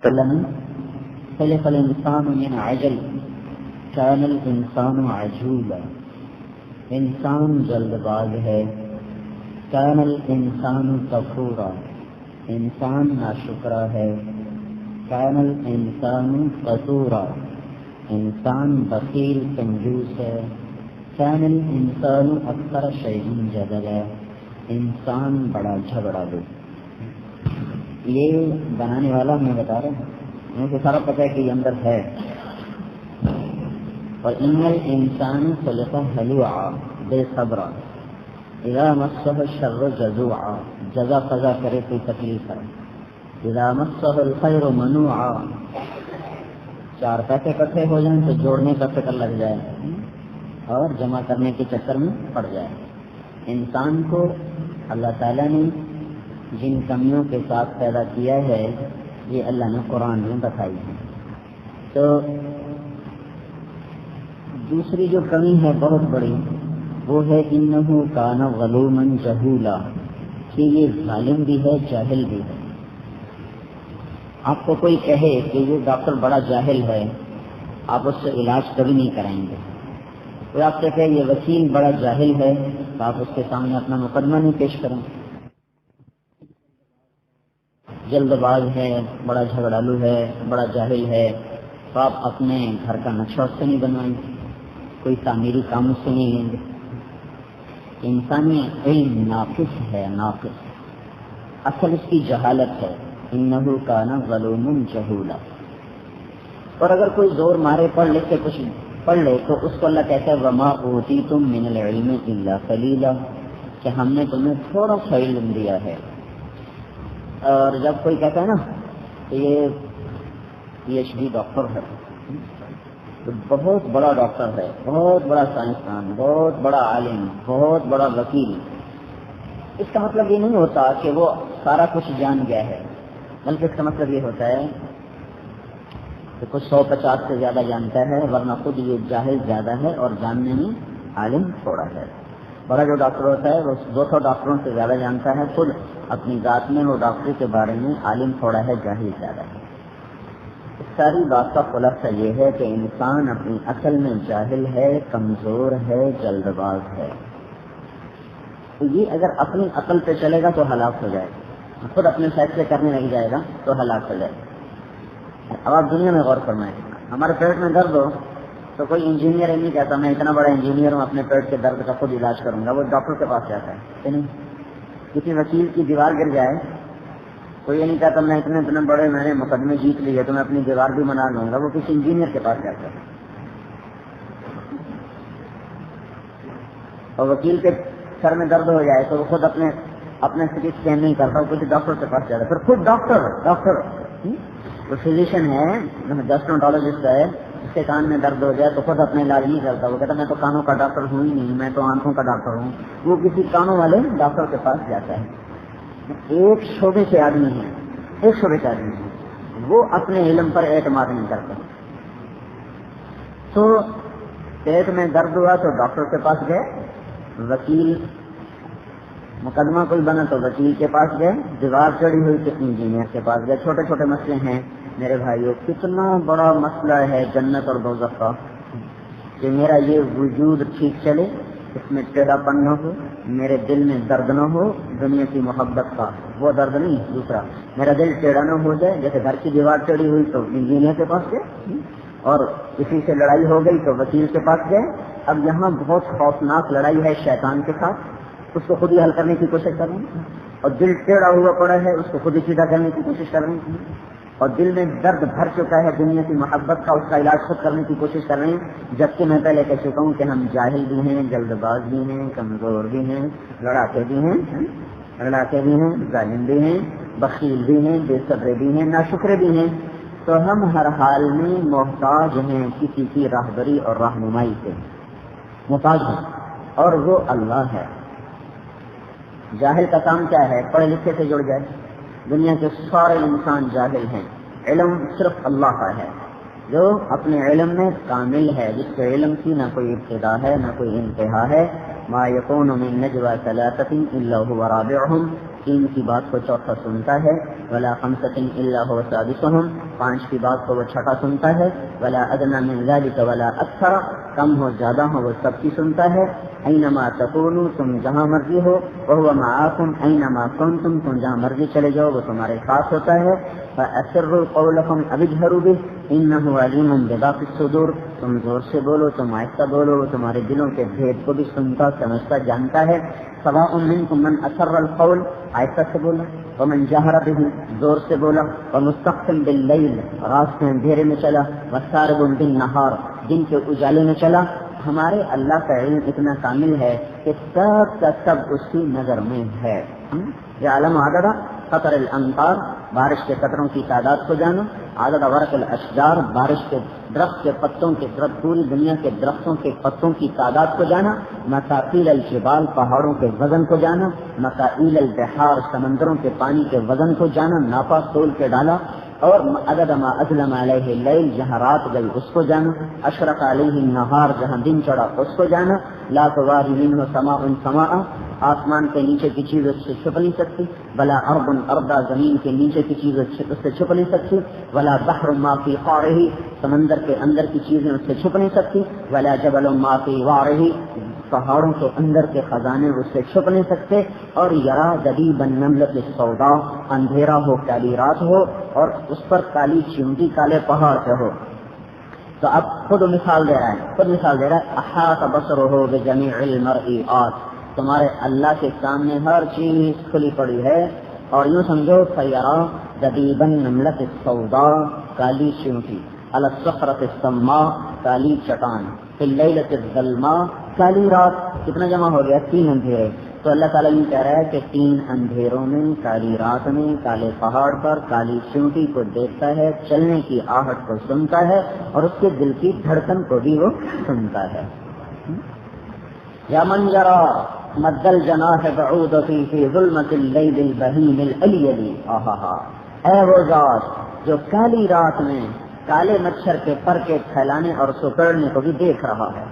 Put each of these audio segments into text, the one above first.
خلق الانسان من عجل كان الانسان عجولا. انسان جلد باز ہے. كان الانسان كفورا. انسان ناشکرا ہے. كان الانسان قتورا. انسان بخیل کنجوس ہے. كان الانسان اکثر شيء جدلا. انسان بڑا جھگڑا دو. یہ بنانے والا میں بتا رہا ہوں، مجھے سارا پتہ ہے کہ یہ اندر ہے. اور ان الانسان خلق ہلوعا بے صبرا اذا مسه الشر جزوعا. جزا فضا کرے کوئی تکلیف ہے. اذا مسه الخير منوعا. چار پیسے اکٹھے ہو جائیں تو جوڑنے کا فکر لگ جائے اور جمع کرنے کے چکر میں پڑ جائے. انسان کو اللہ تعالیٰ نے جن کمیوں کے ساتھ پیدا کیا ہے یہ اللہ نے قرآن میں بتائی ہے. تو دوسری جو کمی ہے بہت بڑی وہ ہے انہ کان ظلوما جہولا، کہ یہ ظالم بھی ہے جاہل بھی ہے. آپ کو کوئی کہے کہ یہ ڈاکٹر بڑا جاہل ہے، آپ اس سے علاج کبھی نہیں کرائیں گے. کوئی آپ سے کہے یہ وکیل بڑا جاہل ہے تو آپ اس کے سامنے اپنا مقدمہ نہیں پیش کریں. جلد باز ہے، بڑا جھگڑالو ہے، بڑا جاہل ہے تو آپ اپنے گھر کا نقشہ اس سے نہیں بنوائیں گے، کوئی تعمیری کام اس سے نہیں لیں گے. انسانی علم ناقص ہے، ناقص. اصل اس کی جہالت ہے. انہ کان ظلوما جہولا. اور اگر کوئی زور مارے پڑھ لکھ کے کچھ پڑھ لے تو اس کو اللہ کہتا ہے وما اوتیتم من العلم الا قلیلا، کہ ہم نے تمہیں تھوڑا سا علم دیا ہے. اور جب کوئی کہتا ہے نا کہ یہ PhD ڈاکٹر ہے، تو بہت بڑا ڈاکٹر ہے، بہت بڑا سائنسدان، بہت بڑا عالم، بہت بڑا وکیل، اس کا مطلب یہ نہیں ہوتا کہ وہ سارا کچھ جان گیا ہے، بلکہ اس کا مطلب یہ ہوتا ہے کہ کچھ 150 سے زیادہ جانتا ہے، ورنہ خود یہ جاہل زیادہ ہے اور جاننے میں عالم تھوڑا ہے. بڑا جو ڈاکٹر ہوتا ہے وہ 200 ڈاکٹروں سے زیادہ جانتا ہے، خود اپنی ذات میں وہ ڈاکٹری کے بارے میں عالم تھوڑا ہے، جاہل زیادہ ہے. اس ساری بات کا خلاصہ یہ ہے کہ انسان اپنی اصل میں جاہل ہے، کمزور ہے، جلد باز ہے. تو یہ اگر اپنی عقل پہ چلے گا تو ہلاک ہو جائے گا، خود اپنے فیصلے کرنے لگ جائے گا تو ہلاک ہو جائے گا. اب آپ دنیا میں غور فرمائیں، ہمارے پیٹ میں درد ہو تو کوئی انجینئر نہیں کہتا میں اتنا بڑا انجینئر ہوں اپنے پیٹ کے درد کا خود علاج کروں گا، وہ ڈاکٹر کے پاس جاتا ہے کہ نہیں. کسی وکیل کی دیوار گر جائے کوئی یہ نہیں کہتا میں اتنے بڑے میں نے مقدمے جیت لیے تو میں اپنی دیوار بھی بنا لوں گا، وہ کسی انجینئر کے پاس جاتا ہے. اور وکیل کے سر میں درد ہو جائے تو وہ خود اپنے سٹی اسکین نہیں کرتا، وہ کسی ڈاکٹر کے پاس جاتا ہے. پھر خود ڈاکٹر وہ فزیشین ہے، گیسٹرونٹالوجسٹ ہے، اس کے کان میں درد ہو جائے تو خود اپنے علاج نہیں کرتا، وہ کہتا میں تو کانوں کا ڈاکٹر ہوں ہی نہیں، میں تو آنکھوں کا ڈاکٹر ہوں. وہ کسی کانوں والے ڈاکٹر کے پاس جاتا ہے. ایک شعبے سے آدمی ہے، وہ اپنے علم پر اعتماد نہیں کرتا. تو پیٹ میں درد ہوا تو ڈاکٹر کے پاس گئے، وکیل مقدمہ کوئی بنا تو وکیل کے پاس گئے، دیوار چڑھی ہوئی تو انجینئر کے پاس گئے. چھوٹے چھوٹے مسئلے ہیں میرے بھائیوں، کتنا بڑا مسئلہ ہے جنت اور دوزخ کا کہ میرا یہ وجود ٹھیک چلے، اس میں ٹیڑھا پن نہ ہو، میرے دل میں درد نہ ہو دنیا کی محبت کا، وہ درد نہیں، دوسرا میرا دل ٹیڑھا نہ ہو جائے. جیسے گھر کی دیوار چڑھی ہوئی تو انجینئر کے پاس گئے، اور کسی سے لڑائی ہو گئی تو وکیل کے پاس گئے. اب یہاں بہت خوفناک لڑائی ہے شیطان کے ساتھ، اس کو خود ہی حل کرنے کی کوشش کر رہے ہیں، اور دل ٹیڑھا ہوا پڑا ہے اس کو خود ہی سیدھا کرنے کی کوشش کر رہے ہیں، اور دل میں درد بھر چکا ہے دنیا کی محبت کا، اس کا علاج خود کرنے کی کوشش کر رہے ہیں. جبکہ میں پہلے کہہ چکا ہوں کہ ہم جاہل بھی ہیں، جلد باز بھی ہیں، کمزور بھی ہیں، لڑاکے بھی ہیں، ظالم بھی ہیں، بخیل بھی ہیں، بے صبر بھی ہیں، ناشکر بھی ہیں. تو ہم ہر حال میں محتاج ہیں کسی کی راہبری اور رہنمائی سے، محتاج ہیں، اور وہ اللہ ہے. جاہل کا کام کیا ہے؟ پڑھے لکھے سے جڑ جائے. دنیا کے سارے انسان جاہل ہیں، علم صرف اللہ کا ہے جو اپنے علم میں کامل ہے، جس کے علم کی نہ کوئی ابتدا ہے نہ کوئی انتہا ہے. ما یکون من نجوى ثلاثة الا هو رابعهم تین کی بات کو چوتھا سنتا ہے، ولا خمسۃ الا هو سادسهم، پانچ کی بات کو وہ چھٹا سنتا ہے، ولا ادنى من ذلك ولا اکثر، کم ہو زیادہ ہو وہ سب کی سنتا ہے، اینما تکونوا، تم جہاں مرضی ہو، وهو معاکم اینما کنتم، تم جہاں مرضی چلے جاؤ وہ تمہارے ساتھ ہوتا ہے، فاسروا قولکم او اجهروا به انه علیم بذات الصدور، تم زور سے بولو، تم آہستہ بولو، وہ تمہارے دلوں کے بھید کو بھی سنتا سمجھتا جانتا ہے، سواء منکم من اسر القول، آہستہ سے بولا، ومن جہر به، زور سے بولا، ومستخف باللیل، رات کے اندھیرے میں چلا، وسارب بالنہار، دن کے اجالے میں چلا۔ ہمارے اللہ کا علم اتنا کامل ہے کہ سب کا سب اس کی نظر میں ہے۔ یعلم عدد قطر الامطار، بارش کے قطروں کی تعداد کو جانا، عدد ورق الاشجار، بارش کے درخت کے پتوں کے پوری دنیا کے درختوں کے پتوں کی تعداد کو جانا، مقاصیل الجبال، پہاڑوں کے وزن کو جانا، مقاصیل البحار، سمندروں کے پانی کے وزن کو جانا، ناپا تول کے ڈالا، اور عدد ما اظلم علیہ اللیل، جہاں رات گئی اس کو جانا، اشرق علیہ النہار، جہاں دن چڑھا اس کو جانا، لا تواری منہ سماء سماء، آسمان کے نیچے کی چیز اس سے چھپ نہیں سکتی، ولا ارض ارضا، زمین کے نیچے کی چیز اس سے چھپ نہیں سکتی، ولا بحر ما فی قعرہ، سمندر کے اندر کی چیزیں اس سے چھپ نہیں سکتی، ولا جبل ما فی وعرہ، پہاڑوں کے اندر کے خزانے اس سے چھپ نہیں سکتے، اور یرا دبیب النملۃ السوداء، اندھیرا ہو، کالی رات ہو، اور اس پر کالی چیونٹی کالے پہاڑ پہ ہو۔ تو اب خود مثال دے رہا ہے، احاط بصرہ بجمیع المرئیات، تمہارے اللہ کے سامنے ہر چیز کھلی پڑی ہے، اور یوں سمجھو فیرا دبیب النملۃ السوداء، کالی چیونٹی، علی الصخرۃ السماء، کالی چٹان، فی اللیلۃ الظلماء، کالی رات، کتنا جمع ہو گیا؟ 3 اندھیرے۔ تو اللہ تعالیٰ یہ کہہ رہا ہے کہ 3 اندھیروں میں، کالی رات میں، کالے پہاڑ پر کالی چونٹی کو دیکھتا ہے، چلنے کی آہٹ کو سنتا ہے، اور اس کے دل کی دھڑکن کو بھی وہ سنتا ہے۔ یا من یرا مد الجناح بعودتی فی ظلمت اللیل البہیم الالیل، اے وہ ذات جو کالی رات میں کالے مچھر کے پر کے پھیلانے اور سکڑنے کو بھی دیکھ رہا ہے۔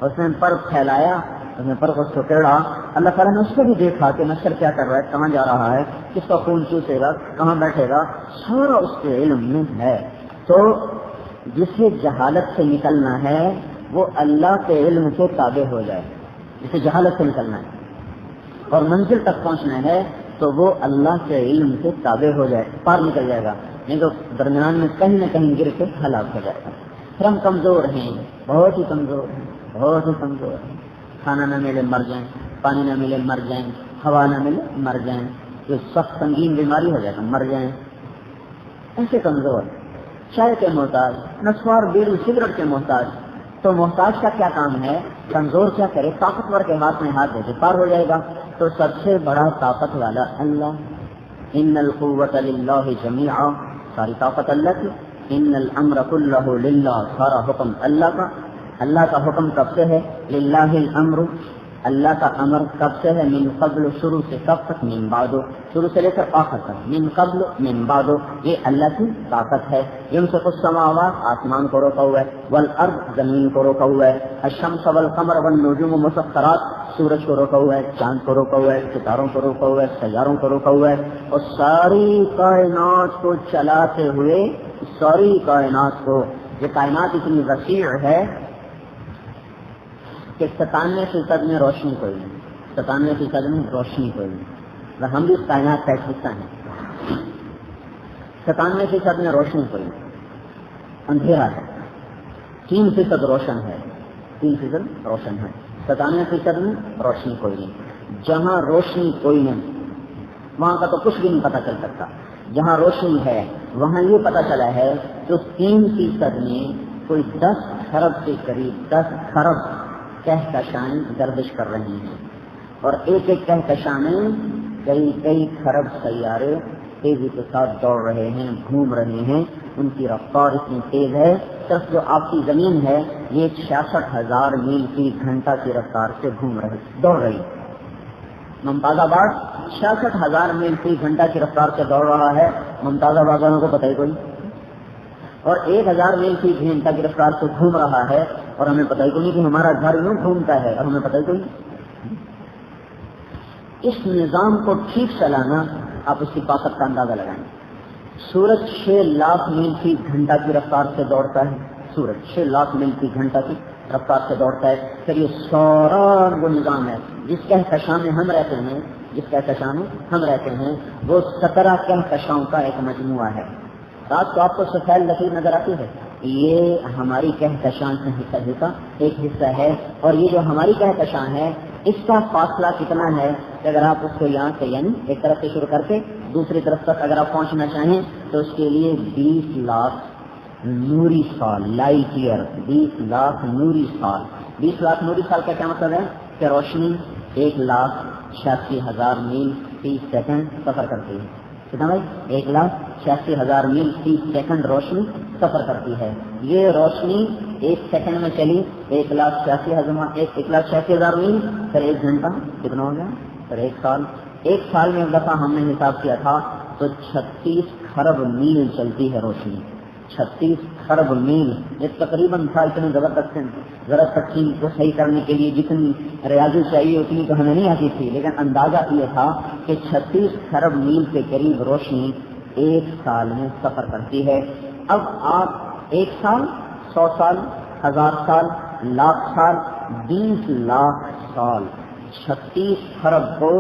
اس نے پر پھیلایا، اس نے پر کو سکڑا، اللہ تعالیٰ نے اس کو بھی دیکھا کہ مچھر کیا کر رہا ہے، کہاں جا رہا ہے، کس کا خون چوسے گا، کہاں بیٹھے گا، سارا اس کے علم میں ہے۔ تو جسے جہالت سے نکلنا ہے وہ اللہ کے علم کے تابع ہو جائے، جسے جہالت سے نکلنا ہے اور منزل تک پہنچنا ہے تو وہ اللہ کے علم سے تابع ہو جائے، پار نکل جائے گا، نہیں تو درمیان میں کہیں نہ کہیں گر کے ہلاک ہو جائے گا۔ پھر ہم کمزور ہیں، بہت ہی کمزور ہیں، کھانا نہ ملے مر جائیں، پانی نہ ملے مر جائیں، ہوا نہ ملے مر جائیں، جو سخت سنگین بیماری ہو جائے گا مر جائیں، ایسے کمزور، چائے کے محتاج، نسوار بیڑی سگریٹ کے محتاج۔ تو محتاج کا کیا کام ہے؟ کمزور کیا کرے؟ طاقتور کے ہاتھ میں ہاتھ دے کے پار ہو جائے گا۔ تو سب سے بڑا طاقت والا اللہ، ان القوت للہ جمیعا، ساری طاقت اللہ کی، ان الامر کلہ للہ، سارا حکم اللہ کا۔ اللہ کا حکم کب سے ہے؟ للہ الامر، اللہ کا امر کب سے ہے؟ من قبل، شروع سے کب تک؟ من بعد، شروع سے لے کر آخر تک، من قبل من بعد، یہ اللہ کی طاقت ہے۔ یمسک السماوات، آسمان کو روکا ہوا ہے، والارض، زمین کو روکا ہوا ہے، الشمس والقمر والنجوم مسخرات، سورج کو روکا ہوا ہے، چاند کو روکا ہوا ہے، ستاروں کو روکا ہوا ہے، سیاروں کو روکا ہوا ہے، اور ساری کائنات کو چلاتے ہوئے، ساری کائنات کو، یہ کائنات اتنی وسیع ہے کہ 97% میں روشنی کوئی نہیں، 97% میں روشنی کوئی نہیں، ہم بھی اس کائنات کا ایک حصہ ہیں۔ 97% میں روشنی کوئی نہیں، اندھیرا ہے، 3% روشن ہے، 3% روشن ہے، 97% میں روشنی کوئی نہیں۔ جہاں روشنی کوئی نہیں وہاں کا تو کچھ بھی نہیں پتہ چل سکتا، جہاں روشنی ہے وہاں یہ پتہ چلا ہے کہ 3% میں کوئی 10 خرب کے قریب 10 خرب کہکشائیں گردش کر رہی ہیں، اور ایک ایک کہکشاں میں کئی خرب سیارے تیزی کے ساتھ دوڑ رہے ہیں، گھوم رہے ہیں، ان کی رفتار اتنی تیز ہے، صرف جو آپ کی زمین ہے یہ 66,000 میل فی گھنٹہ کی رفتار سے دوڑ رہی ہے۔ ممتاز آباد 66,000 میل فی گھنٹہ کی رفتار سے دوڑ رہا ہے، ممتاز آباد والوں کو پتہ ہی کوئی، اور 1000 میل فی گھنٹہ کی رفتار سے گھوم رہا ہے، اور ہمیں پتہ ہی کوئی نہیں کہ ہمارا گھر یوں گھومتا ہے، اور ہمیں پتہ ہی کوئی نہیں۔ اس نظام کو ٹھیک چلانا آپ اس کی طاقت کا اندازہ لگائیں. سورج 6 لاکھ میل فی گھنٹہ کی رفتار سے دوڑتا ہے. سورج 6 لاکھ میل فی گھنٹہ کی رفتار سے دوڑتا ہے. پھر یہ سارا وہ نظام ہے جس کہکشاں میں ہم رہتے ہیں، جس کہکشاں میں ہم رہتے ہیں وہ 17 کہکشاؤں کا ایک مجموعہ ہے. رات کو آپ کو سفید لکیر نظر آتی ہے، یہ ہماری کہکشاں کا ایک حصہ ہے. اور یہ جو ہماری کہکشاں ہے اس کا فاصلہ کتنا ہے کہ اگر آپ اس کو یہاں سے یعنی ایک طرف سے شروع کر کے دوسری طرف تک اگر آپ پہنچنا چاہیں تو اس کے لیے 20 لاکھ نوری سال، لائٹ ایئر، 20 لاکھ نوری سال. 20 لاکھ نوری سال کا کیا مطلب ہے کہ روشنی 1,86,000 میل فی سیکنڈ سفر کرتی ہے. کتنا بھائی؟ 1,86,000 میل فی سیکنڈ روشنی سفر کرتی ہے. یہ روشنی ایک سیکنڈ میں چلی 1,86,000 میل. پھر 1 گھنٹہ کتنا ہو گیا؟ پھر 1 سال. 1 سال میں ایک دفعہ ہم نے حساب کیا تھا تو 36 خرب میل چلتی ہے روشنی. 36 خرب میل. یہ تقریباً تھا اتنے ضرورت تقسیم کو صحیح کرنے کے لیے جتنی ریاضی چاہیے اتنی تو ہمیں نہیں آتی تھی، لیکن اندازہ یہ تھا کہ 36 خرب میل کے قریب روشنی 1 سال میں سفر کرتی ہے. اب آپ 1 سال، 100 سال، 1000 سال، لاکھ سال، 20 لاکھ سال، 36 خرب کو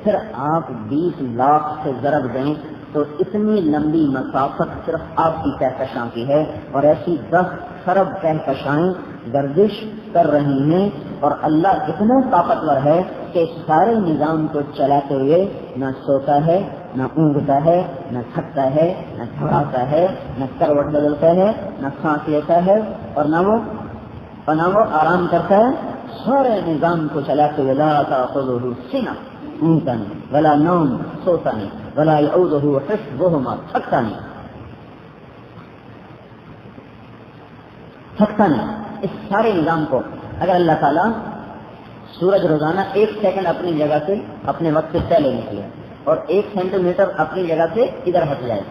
پھر آپ 20 لاکھ سے ضرب دیں تو اتنی لمبی مسافت صرف آپ کی کہکشاں کی ہے. اور ایسی 10 خرب کہکشائیں گردش کر رہی ہیں. اور اللہ اتنا طاقتور ہے کہ سارے نظام کو چلاتے ہوئے نہ سوتا ہے، نہ اونگتا ہے، نہ تھکتا ہے، نہ گھبراتا ہے، نہ کروٹ بدلتا ہے، نہ سانس لیتا ہے، اور نہ وہ آرام کرتا ہے. سارے نظام کو چلاتے ہوئے لا تأخذہ سنہ، اونگتا نہیں، ولا نوم، سوتا نہیں، ولا یعودہ حفظہما، تھکتا نہیں. اس سارے نظام کو اگر اللہ تعالیٰ سورج روزانہ 1 سیکنڈ اپنی جگہ سے اپنے وقت سے پہلے نکلے اور 1 سینٹی میٹر اپنی جگہ سے ادھر ہٹ جائے.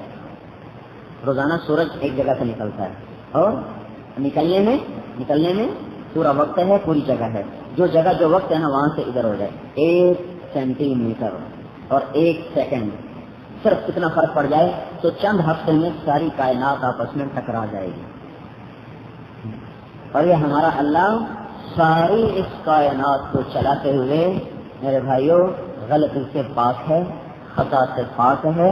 روزانہ سورج ایک جگہ سے نکلتا ہے اور نکلنے میں پورا وقت ہے، پوری جگہ ہے. جو جگہ جو وقت ہے نا وہاں سے ادھر ہو جائے 1 سینٹی میٹر اور 1 سیکنڈ، صرف اتنا فرق پڑ جائے تو چند ہفتے میں ساری کائنات آپس میں ٹکرا جائے گی. اور یہ ہمارا اللہ ساری اس کائنات کو چلاتے ہوئے میرے بھائیوں غلطی سے پاک ہے، خطا سے پاک ہے،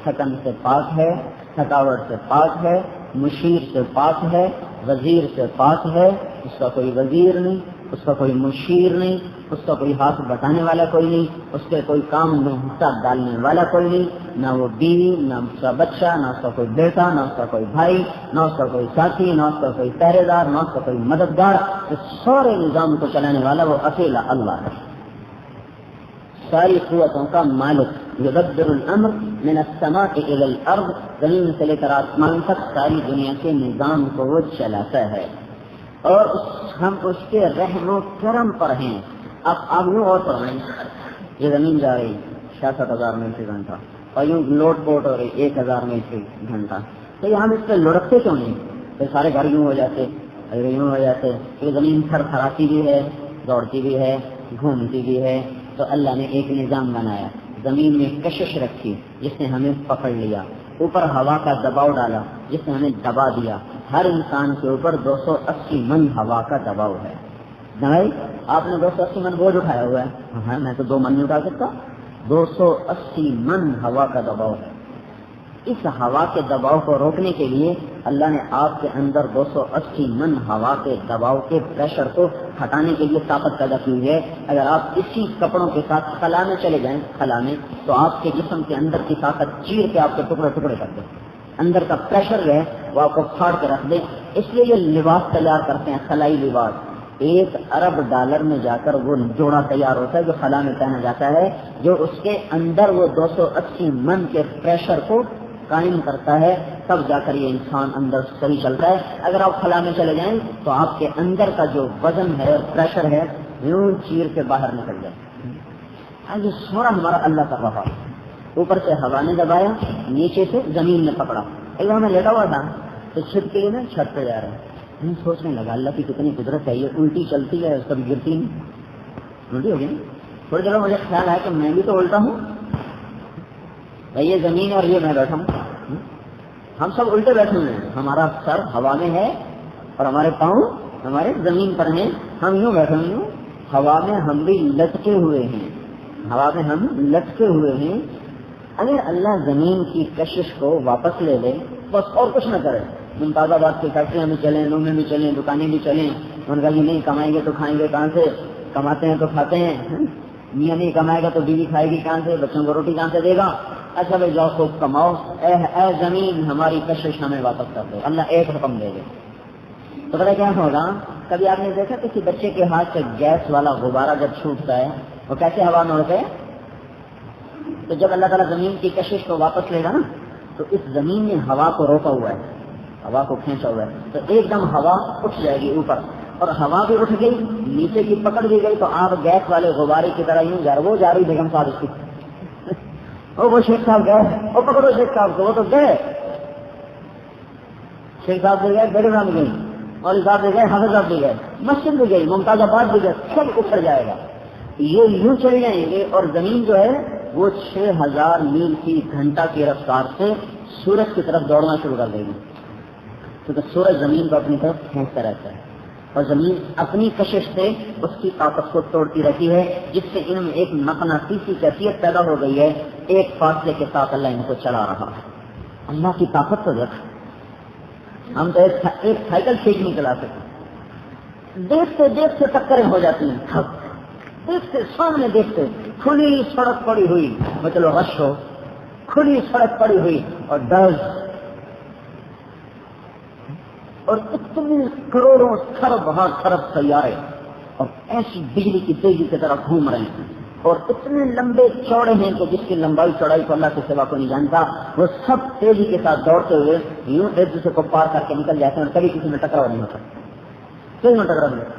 تھکن سے پاک ہے، تھکاوٹ سے پاک ہے، مشیر سے پاک ہے، وزیر سے پاک ہے. اس کا کوئی وزیر نہیں، اس کا کوئی مشیر نہیں، اس کا کوئی ہاتھ بٹانے والا کوئی نہیں، اس کے کوئی کام میں حصہ ڈالنے والا کوئی نہیں، نہ وہ بیوی، نہ اس کا بچہ، نہ اس کا کوئی بیٹا، نہ اس کا کوئی بھائی، نہ اس کا کوئی ساتھی، نہ اس کا کوئی پہرے دار، نہ اس کا کوئی مددگار. اس سارے نظام کو چلانے والا وہ اکیلا اللہ ہے، ساری قوتوں کا مالک. یدبر الامر من السماء الى الارض، زمین سے لے کر آسمان تک ساری دنیا کے نظام کو وہ چلاتا ہے. اور ہم اس کے رحم و کرم پر ہیں. اب یوں اور پڑھیں، یہ زمین جا رہی 66,000 میل فی گھنٹہ اور یوں لوٹ پوٹ ہو رہی 1,000 میل فی گھنٹہ، تو یہ ہم اس پہ لڑکتے کیوں نہیں؟ پھر سارے گھر یوں ہو جاتے، یہ زمین تھر تھراتی بھی ہے، دوڑتی بھی ہے، گھومتی بھی ہے. تو اللہ نے ایک نظام بنایا، زمین میں کشش رکھی جس نے ہمیں پکڑ لیا، اوپر ہوا کا دباؤ ڈالا جس نے ہمیں دبا دیا. ہر انسان کے اوپر 280 من ہوا کا دباؤ ہے. نہیں آپ نے 280 من بوجھ اٹھایا ہوا ہے؟ ہاں میں تو 2 من نہیں اٹھا سکتا. 280 من ہوا کا دباؤ ہے. اس ہوا کے دباؤ کو روکنے کے لیے اللہ نے آپ کے اندر 280 من ہوا کے دباؤ کے پریشر کو ہٹانے کے لیے طاقت پیدا کی ہے. اگر آپ اسی کپڑوں کے ساتھ خلا میں چلے جائیں، خلا میں، تو آپ کے جسم کے اندر کی طاقت چیر کے آپ کے ٹکڑے ٹکڑے کر دے. اندر کا پریشر ہے وہ آپ کو پھاڑ کے رکھ دے. اس لیے یہ لباس تیار کرتے ہیں، خلائی لباس. 1 ارب ڈالر میں جا کر وہ جوڑا تیار ہوتا ہے جو خلا میں پہنا جاتا ہے، جو اس کے اندر وہ 280 من کے پریشر کو قائم کرتا ہے. تب جا کر یہ انسان اندر صحیح چلتا ہے. اگر آپ خلا میں چلے جائیں تو آپ کے اندر کا جو وزن ہے اور پریشر ہے یوں چیر کے باہر نکل جائے. یہ سورا ہمارا اللہ کر رہا. اوپر سے ہوا نے دبایا، نیچے سے زمین نے پکڑا. ایک میں لیٹا ہوا تھا تو چھت کے لیے نا چھت پہ جا رہا ہے. میں سوچنے لگا اللہ کی کتنی قدرت ہے، یہ الٹی چلتی ہے کبھی گرتی نہیں. الٹی ہو گئی تھوڑی دیر مجھے خیال آیا کہ میں بھی تو الٹا ہوں، یہ زمین اور یہ میں بیٹھا ہوں، ہم سب الٹے بیٹھے ہوئے ہیں، ہمارا سر ہوا میں ہے اور ہمارے پاؤں ہمارے زمین پر ہیں، ہم یوں بیٹھے ہوئے ہیں، ہوا میں ہم بھی لٹکے ہوئے ہیں، ہوا میں ہم لٹکے ہوئے ہیں۔ اگر اللہ زمین کی کشش کو واپس لے لے بس اور کچھ نہ کرے، ممتاز آباد کی فیکٹریاں بھی چلیں، لومے بھی چلیں، دکانیں بھی چلیں، ان کا نہیں کمائیں گے تو کھائیں گے کہاں سے، کماتے ہیں تو کھاتے ہیں، میاں نہیں کمائے گا تو بیوی کھائے گی کہاں سے، بچوں کو روٹی کہاں سے دے گا، اچھا بھائی جاؤ خوب کماؤ، اے زمین ہماری کشش ہمیں واپس کر دے، اللہ ایک حکم دے گے تو پتہ کیا ہوگا؟ کبھی آپ نے دیکھا کسی بچے کے ہاتھ سے گیس والا غبارہ جب چھوٹتا ہے وہ کیسے ہوا میں اڑتے؟ تو جب اللہ تعالیٰ زمین کی کشش کو واپس لے گا نا تو اس زمین نے ہوا کو روکا ہوا ہے، ہوا کو کھینچا ہوا ہے، تو ایک دم ہوا اٹھ جائے گی اوپر، اور ہوا بھی اٹھ گئی، نیچے کی پکڑ بھی گئی، تو آپ گیس والے غبارے کی طرح یوں وہ جا رہی بیگم صاحب اس کی وہ شیخ صاحب گئے، وہ پکڑو شیخ صاحب کو، وہ تو گئے، شیخ صاحب بھی گئے، بیگم صاحب بھی گئی، مولوی صاحب بھی گئے، حافظ صاحب بھی گئے، مسجد بھی گئی، ممتاز آباد بھی گئے، سب اکھڑ جائے گا، یہ یوں چل جائیں گے، اور زمین جو ہے وہ 6000 میل فی گھنٹہ کی رفتار سے سورج کی طرف دوڑنا شروع کر دے گی، کیونکہ سورج زمین کو اپنی طرف کھینچتا رہتا ہے اور زمین اپنی کشش سے اس کی طاقت کو توڑتی رہتی ہے، جس سے ان میں ایک مقناطیسی کیفیت پیدا ہو گئی ہے، ایک فاصلے کے ساتھ اللہ ان کو چلا رہا ہے۔ اللہ کی طاقت تو دیکھ، ہم تو ایک سائیکل ٹھیک نہیں چلا سکتے، دیکھتے دیکھتے ٹکریں ہو جاتی ہیں، دیکھتے سامنے دیکھتے، کھلی سڑک پڑی ہوئی، چلو رش ہو، کھلی سڑک پڑی ہوئی اور ڈر، اور اتنے کروڑوں خرب سیارے اور ایسی بجلی کی تیزی کی طرف گھوم رہے ہیں، اور اتنے لمبے چوڑے ہیں کہ جس کی لمبائی چوڑائی کو اللہ کے سوا کو نہیں جانتا، وہ سب تیزی کے ساتھ دوڑتے ہوئے یوں ایک دوسرے کو پار کر کے نکل جاتے ہیں اور کبھی کسی میں ٹکراؤ نہیں ہوتا، کسی میں ٹکراؤ نہیں ہوتا۔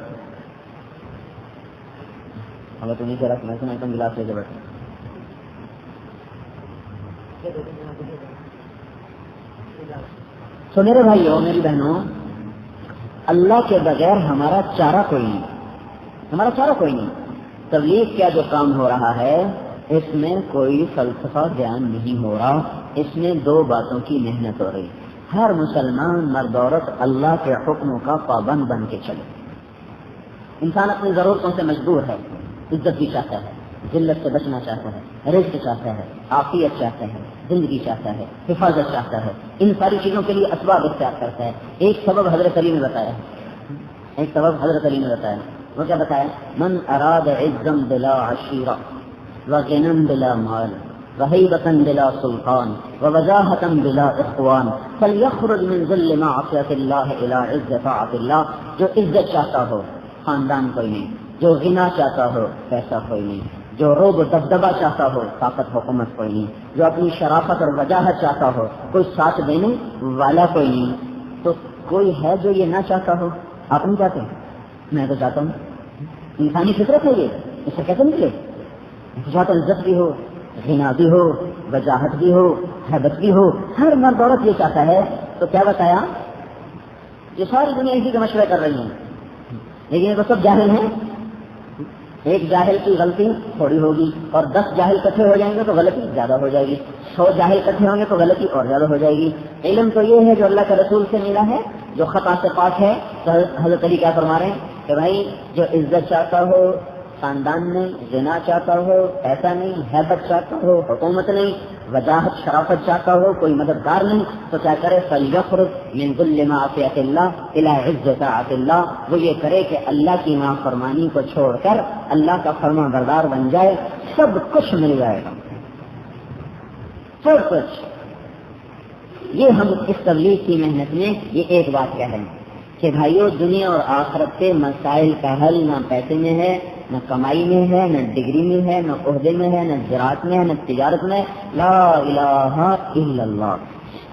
اگر تو نیچے رکھ میں تم گلاس لے کے بیٹھے، تو میرے بھائیوں میری بہنوں، اللہ کے بغیر ہمارا چارہ کوئی نہیں، ہمارا چارہ کوئی نہیں۔ تبلیغ کیا جو کام ہو رہا ہے اس میں کوئی فلسفہ بیان نہیں ہو رہا، اس میں 2 باتوں کی محنت ہو رہی، ہر مسلمان مرد عورت اللہ کے حکموں کا پابند بن کے چلے۔ انسان اپنی ضرورتوں سے مجبور ہے، عزت بھی چاہتا ہے، ذلت سے بچنا چاہتا ہے، رزق چاہتا ہے، عافیت چاہتا ہے، زندگی چاہتا ہے، حفاظت چاہتا ہے، ان ساری چیزوں کے لیے اسباب اختیار کرتا ہے۔ ایک سبب حضرت علی نے بتایا، ایک سبب حضرت علی نے بتایا، وہ کیا بتایا؟ من اراد عزا بلا عشیرہ وغنى بلا مال وهيبة بلا سلطان ووجاهة بلا اخوان فليخرج من ذل معصية الله الى عز طاعة الله۔ جو عزت چاہتا ہو خاندان کوئی نہیں، جو غنا چاہتا ہو پیسہ کوئی نہیں، جو روب و دبدبہ چاہتا ہو طاقت حکومت کوئی نہیں، جو اپنی شرافت اور وجاہت چاہتا ہو کوئی ساتھ دینے والا کوئی نہیں، تو کوئی ہے جو یہ نہ چاہتا ہو؟ آپ نہیں چاہتے؟ میں تو چاہتا ہوں، انسانی فطرت ہے یہ، اس سے کیسے نکلے؟ چاہتا عزت بھی ہو، غنا بھی ہو، وجاہت بھی ہو، حیبت بھی ہو، ہر مرد عورت یہ چاہتا ہے۔ تو کیا بتایا؟ یہ ساری دنیا اسی کے مشورے کر رہی ہیں، لیکن یہ تو سب جاہل ہیں۔ ایک جاہل کی غلطی تھوڑی ہوگی اور 10 جاہل اکٹھے ہو جائیں گے تو غلطی زیادہ ہو جائے گی، 100 جاہل اکٹھے ہوں گے تو غلطی اور زیادہ ہو جائے گی۔ علم تو یہ ہے جو اللہ کے رسول سے ملا ہے، جو خطا سے پاک ہے۔ تو حضرت علی کیا فرما رہے ہیں کہ بھائی جو عزت چاہتا ہو خاندان نہیں، زنا چاہتا ہو ایسا نہیں، حیبت چاہتا ہو حکومت نہیں، وجاہت شرافت چاہتا ہو کوئی مددگار نہیں، تو کیا کرے؟ فَلْيَخْرُجْ مِنْ ذُلِّ مَعْصِيَةِ اللَّهِ إِلَىٰ عِزِّ طَاعَةِ اللَّهِ۔ وہ یہ کرے کہ اللہ کی نافرمانی کو چھوڑ کر اللہ کا فرما بردار بن جائے، سب کچھ مل جائے گا، سب کچھ۔ یہ ہم اس تبلیغ کی محنت میں یہ ایک بات کہہ رہے ہیں کہ بھائیو دنیا اور آخرت کے مسائل کا حل نہ پیسے میں ہے، نہ کمائی میں ہے، نہ ڈگری میں ہے، نہ عہدے میں ہے، نہ زراعت میں ہے، نہ تجارت میں۔ لا الہ الا اللہ،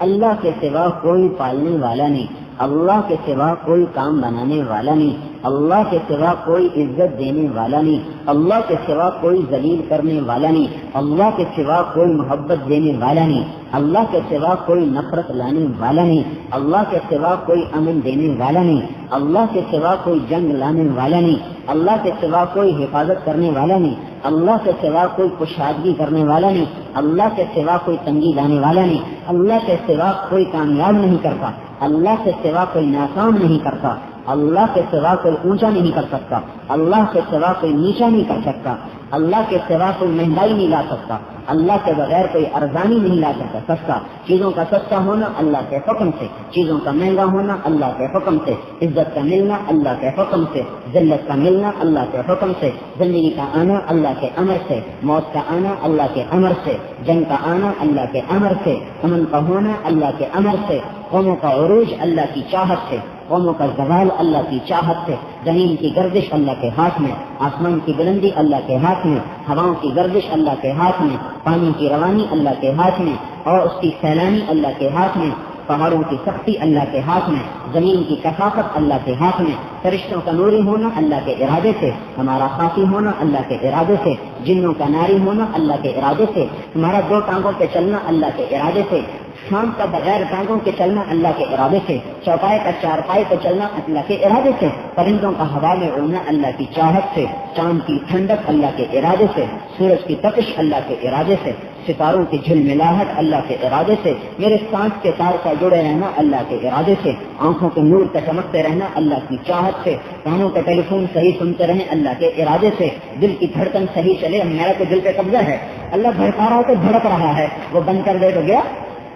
اللہ کے سوا کوئی پالنے والا نہیں، اللہ کے سوا کوئی کام بنانے والا نہیں، اللہ کے سوا کوئی عزت دینے والا نہیں، اللہ کے سوا کوئی ذلیل کرنے والا نہیں، اللہ کے سوا کوئی محبت دینے والا نہیں، اللہ کے سوا کوئی نفرت لانے والا نہیں، اللہ کے سوا کوئی امن دینے والا نہیں، اللہ کے سوا کوئی جنگ لانے والا نہیں، اللہ کے سوا کوئی حفاظت کرنے والا نہیں، اللہ کے سوا کوئی کشادگی کرنے والا نہیں، اللہ کے سوا کوئی تنگی لانے والا نہیں، اللہ کے سوا کوئی کامیاب نہیں کرتا، اللہ کے سوا کوئی ناکام نہیں کرتا، اللہ کے سوا کوئی اونچا نہیں کر سکتا، اللہ کے سوا کوئی نیچا نہیں کر سکتا، اللہ کے سوا کوئی مہنگائی نہیں لا سکتا، اللہ کے بغیر کوئی ارزانی نہیں لا سکتا۔ چیزوں کا سستا ہونا اللہ کے حکم سے، چیزوں کا مہنگا ہونا اللہ کے حکم سے، عزت کا ملنا اللہ کے حکم سے، ذلت کا ملنا اللہ کے حکم سے، زندگی کا آنا اللہ کے امر سے، موت کا آنا اللہ کے امر سے، جنگ کا آنا اللہ کے امر سے، امن کا ہونا اللہ کے امر سے، قوموں کا عروج اللہ کی چاہت سے، قوموں کا زوال اللہ کی چاہت سے، زمین کی گردش اللہ کے ہاتھ میں، آسمان کی بلندی اللہ کے ہاتھ میں، ہواؤں کی گردش اللہ کے ہاتھ میں، پانی کی روانی اللہ کے ہاتھ میں اور اس کی سیلانی اللہ کے ہاتھ میں، پہاڑوں کی سختی اللہ کے ہاتھ میں، زمین کی کثافت اللہ کے ہاتھ میں، فرشتوں کا نوری ہونا اللہ کے ارادے سے، ہمارا خاصی ہونا اللہ کے ارادے سے، جنوں کا ناری ہونا اللہ کے ارادے سے، ہمارا 2 ٹانگوں پہ چلنا اللہ کے ارادے سے، شام کا بغیر ٹانگوں کے چلنا اللہ کے ارادے سے، چوپائے کا 4 پائے پہ چلنا اللہ کے ارادے سے، پرندوں کا ہوا میں اڑنا اللہ کی چاہت سے، چاند کی ٹھنڈک اللہ کے ارادے سے، سورج کی تپش اللہ کے ارادے سے، ستاروں کی جھلملاہٹ اللہ کے ارادے سے، میرے سانس کے تار کا جڑے رہنا اللہ کے ارادے سے، آنکھوں کے نور کا چمکتے رہنا اللہ کی چاہت سے، کانوں کا ٹیلی فون صحیح سنتے رہیں اللہ کے ارادے سے، دل کی دھڑکن صحیح چلے، میرا تو دل پہ قبضہ ہے، اللہ بھڑکا رہا تو دھڑک رہا ہے، وہ بند کر دے تو گیا،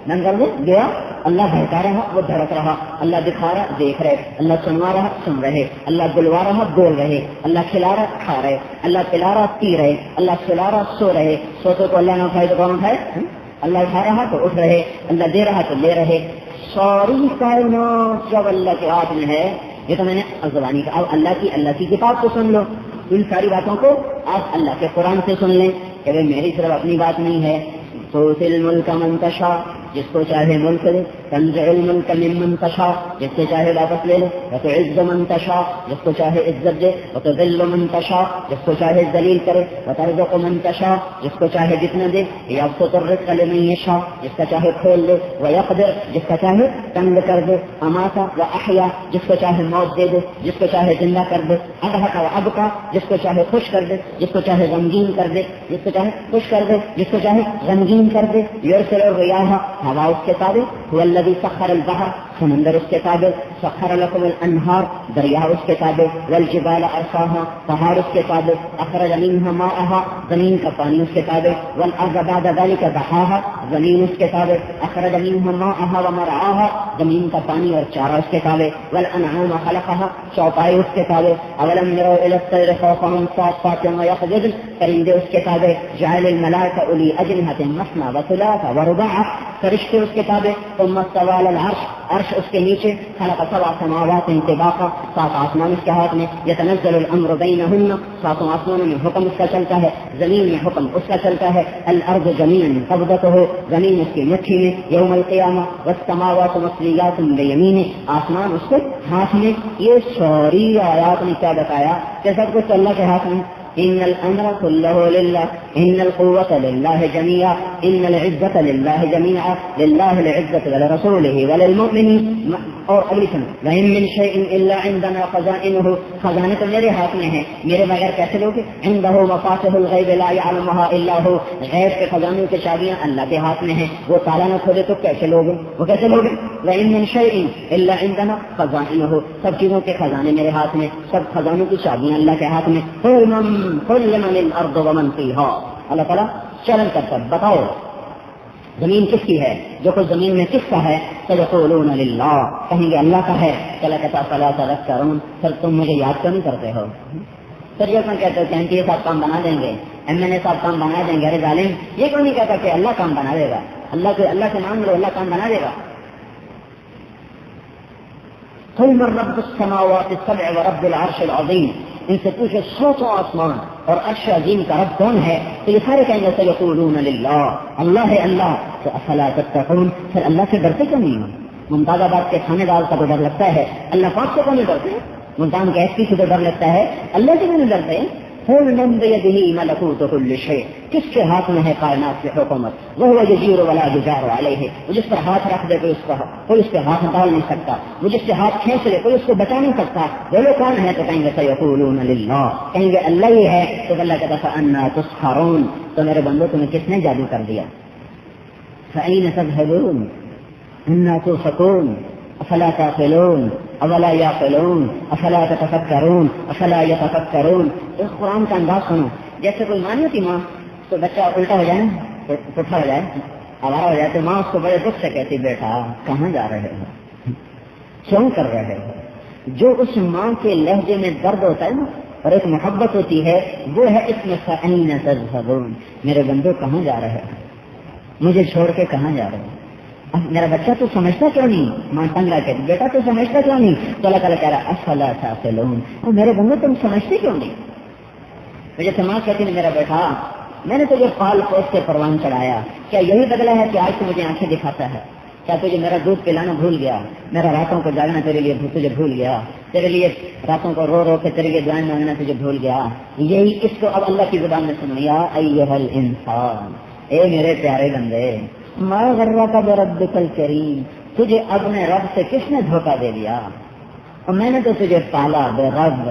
بند کر دے گیا، اللہ بھڑکا رہا وہ دھڑک رہا، اللہ دکھا رہا دیکھ رہے، اللہ سنوا رہا سن رہے، اللہ بلوا رہا بول رہے، اللہ کھلا رہا کھا رہے، اللہ پلا رہا پی رہے، اللہ سلا رہا سو رہے، سوتے کو اللہ نہ اٹھائے تو کون اٹھائے، اللہ اٹھا رہا تو اٹھ رہے، اللہ دے رہا تو لے رہے، ساری کائنات جب اللہ کے ہاتھ میں ہے۔ یہ تو میں نے زبانی کا، اب اللہ کی کتاب کو سن لو، ان ساری باتوں کو آپ اللہ کے قرآن سے سن لیں کہ میری صرف اپنی بات نہیں ہے، تؤتی الملک من تشاء، جس کو چاہے ملک دے، تنزع الملک ممن تشاء، جس سے چاہے واپس لے لے، وتعز من تشاء، جس کو چاہے عزت دے، وتذل من تشاء، جس کو چاہے ذلیل کرے، وترزق من تشاء، جس کو چاہے جتنا دے، یبسط الرزق لمن یشاء، جس کا چاہے کھول دے، ویقدر، جس کا چاہے تنگ کر دے، امات واحیا، جس کو چاہے موت دے دے، جس کو چاہے زندہ کر دے، اضحک وابقى، جس کو چاہے خوش کر دے، جس کو چاہے غمگین کر دے، جس کو چاہے خوش کر دے، جس کو چاہے غمگین کر دے، یرسل الرياح، ہوا اس کے تابع، هو الذي سخر البحر، سمندر اس کے تابع، سخر لكم الانہار، دریا اس کے تابع، والجبال ارساها، پہاڑ اس کے تابع، اخرج منها ماءها، زمین کا پانی اس کے تابع، والارض بعد ذلك دحاها، زمین اس کے تابع، اخرج منها ماءها ومرعاها، زمین کا پانی اور چارہ اس کے تابع، والانعام خلقها، چوپائے اس کے تابع، اولم يروا الى الطير فوقهم صافات ويقبضن، پرندے اس کے تابع، جعل الملائكة اولي اجنحة مثنى وثلاث ورباع، فرشتے اس کے تابع، ثم استوى على العرش، عرش اس کے نیچے، خلق 7 سماوات طباقا، 7 آسمان اس کے ہاتھ میں، يتنزل الامر بينهن، 7 آسمانوں میں حکم اس کا چلتا ہے، زمین میں حکم اس کا چلتا ہے، الارض جميعا قبضته، زمین اس کی مٹھی میں، یوم القیامہ، والسماوات مطویات بیمینہ، آسمان اس کے ہاتھ میں۔ یہ ساری آیات نے کیا بتایا کہ سب کچھ اللہ کے ہاتھ میں، ان الامر كله لله، ان القوة لله جميعا، ان العزة لله جميعا، لله العزة ولرسوله وللمؤمنين، اور اگلی سنو، وَإِن مِّن شَيْءٍ إِلَّا عِندَنَا خَزَائِنُهُ، خزانے تو میرے ہاتھ میں ہیں، میرے بغیر کیسے لوگے، عِندَهُ مَفَاتِحُ الْغَيْبِ لَا يَعْلَمُهَا إِلَّا هُوَ، غیب کے خزانوں کی چابیاں اللہ کے ہاتھ میں ہیں، وہ تالا نہ کھولے تو کیسے لوگے، وہ کیسے لوگے، وَإِن مِّن شَيْءٍ إِلَّا عِندَنَا خَزَائِنُهُ، سب چیزوں کے خزانے میرے ہاتھ میں، سب خزانوں کی چابیاں اللہ کے ہاتھ میں، قُلْ لِمَنِ الْأَرْضُ وَمَنْ فِيهَا، اللہ تعالیٰ چلن کرتا بتاؤ زمین کس کی ہے، جو کچھ زمین میں کس کا ہے، سيقولون للہ، کہیں گے اللہ کا ہے، چلا کہتا فلا تذکرون، پھر تم مجھے یاد کیوں نہیں کرتے ہو، پھر یہ کیوں کہتے ہیں کہ یہ صاحب کام بنا دیں گے، MNA صاحب کام بنا دیں گے، ارے ظالم یہ کیوں نہیں کہتا کہ اللہ کام بنا دے گا، اللہ سے مان لو اللہ کام بنا دے گا۔ قل من رب السماوات السبع ورب العرش العظیم، ان سے پوچھے 100 آسمان اور عرش عظیم کا رب کون ہے، تو یہ سارے کہیں گے سيقولون للہ، اللہ ہے اللہ، تو افلا تتقون، پھر اللہ سے ڈرتے کیوں نہیں ہو، ممتاز آباد کے کھانے دار کا تو ڈر لگتا ہے، اللہ پاک سے کیوں نہیں ڈرتے، ملتان گیس کی سے تو ڈر لگتا ہے، اللہ سے کیوں نہیں ڈرتے، قل من بيده ملكوت كل شيء، کس کے ہاتھ میں ہے کائنات کی حکومت، وهو يجير ولا يجار عليه، وہ جس پر ہاتھ رکھ دے کوئی اس پہ ہاتھ ڈال نہیں سکتا، وہ جس سے ہاتھ کھینچ لے کوئی اس کو بچا نہیں سکتا. بولو کون ہے؟ تو کہیں گے سيقولون لله، کہیں گے اللہ ہی ہے. تو اللہ کہتا فأنا تسحرون، تو میرے بندو تمہیں کس نے جادو کر دیا؟ فأين تذهبون أنا توفقون افلا تعقلون اولا يعقلون افلا تتفكرون افلا يتفكرون. اس قرآن کا انداز سنو، جیسے کوئی ماں نہیں ہوتی ماں تو بچہ الٹا ہو جائے نا، پٹھا ہو جائے، آوارہ ہو جائے، تو ماں اس کو بڑے دکھ سے کہتی بیٹا کہاں جا رہے ہو، کیوں کر رہے ہو. جو اس ماں کے لہجے میں درد ہوتا ہے نا اور ایک محبت ہوتی ہے وہ ہے اس میں فأين تذهبون، میرے بندو کہاں جا رہے ہو، مجھے چھوڑ کے کہاں جا رہے ہو. میرا بچہ تو سمجھتا کیوں نہیں؟ ماں تنگا کہ بیٹا تو سمجھتا کیوں نہیں؟ تو اللہ تعالیٰ کہہ رہا افلا تعقلون، اور میرے بندو تم سمجھتے کیوں نہیں؟ مجھے ماں کہتی ہے میرا بیٹا میں نے تجھے پال پوس کے پروان چڑھایا، کیا یہی بدلا ہے کہ آج تو مجھے آنکھیں دکھاتا ہے؟ کیا تجھے میرا دودھ پلانا بھول گیا؟ میرا راتوں کو جاگنا تیرے لیے تجھے بھول گیا؟ تیرے لیے راتوں کو رو رو کے تیرے لیے دعائیں مانگنا تجھے بھول گیا؟ یہی اس کو اب اللہ کی زبان میں سنو، یا ایھا الانسان، اے میرے پیارے بندے، ما غرک بربک الکریم، تجھے اپنے رب سے کس نے دھوکہ دے دیا؟ اور میں نے تو تجھے پالا برب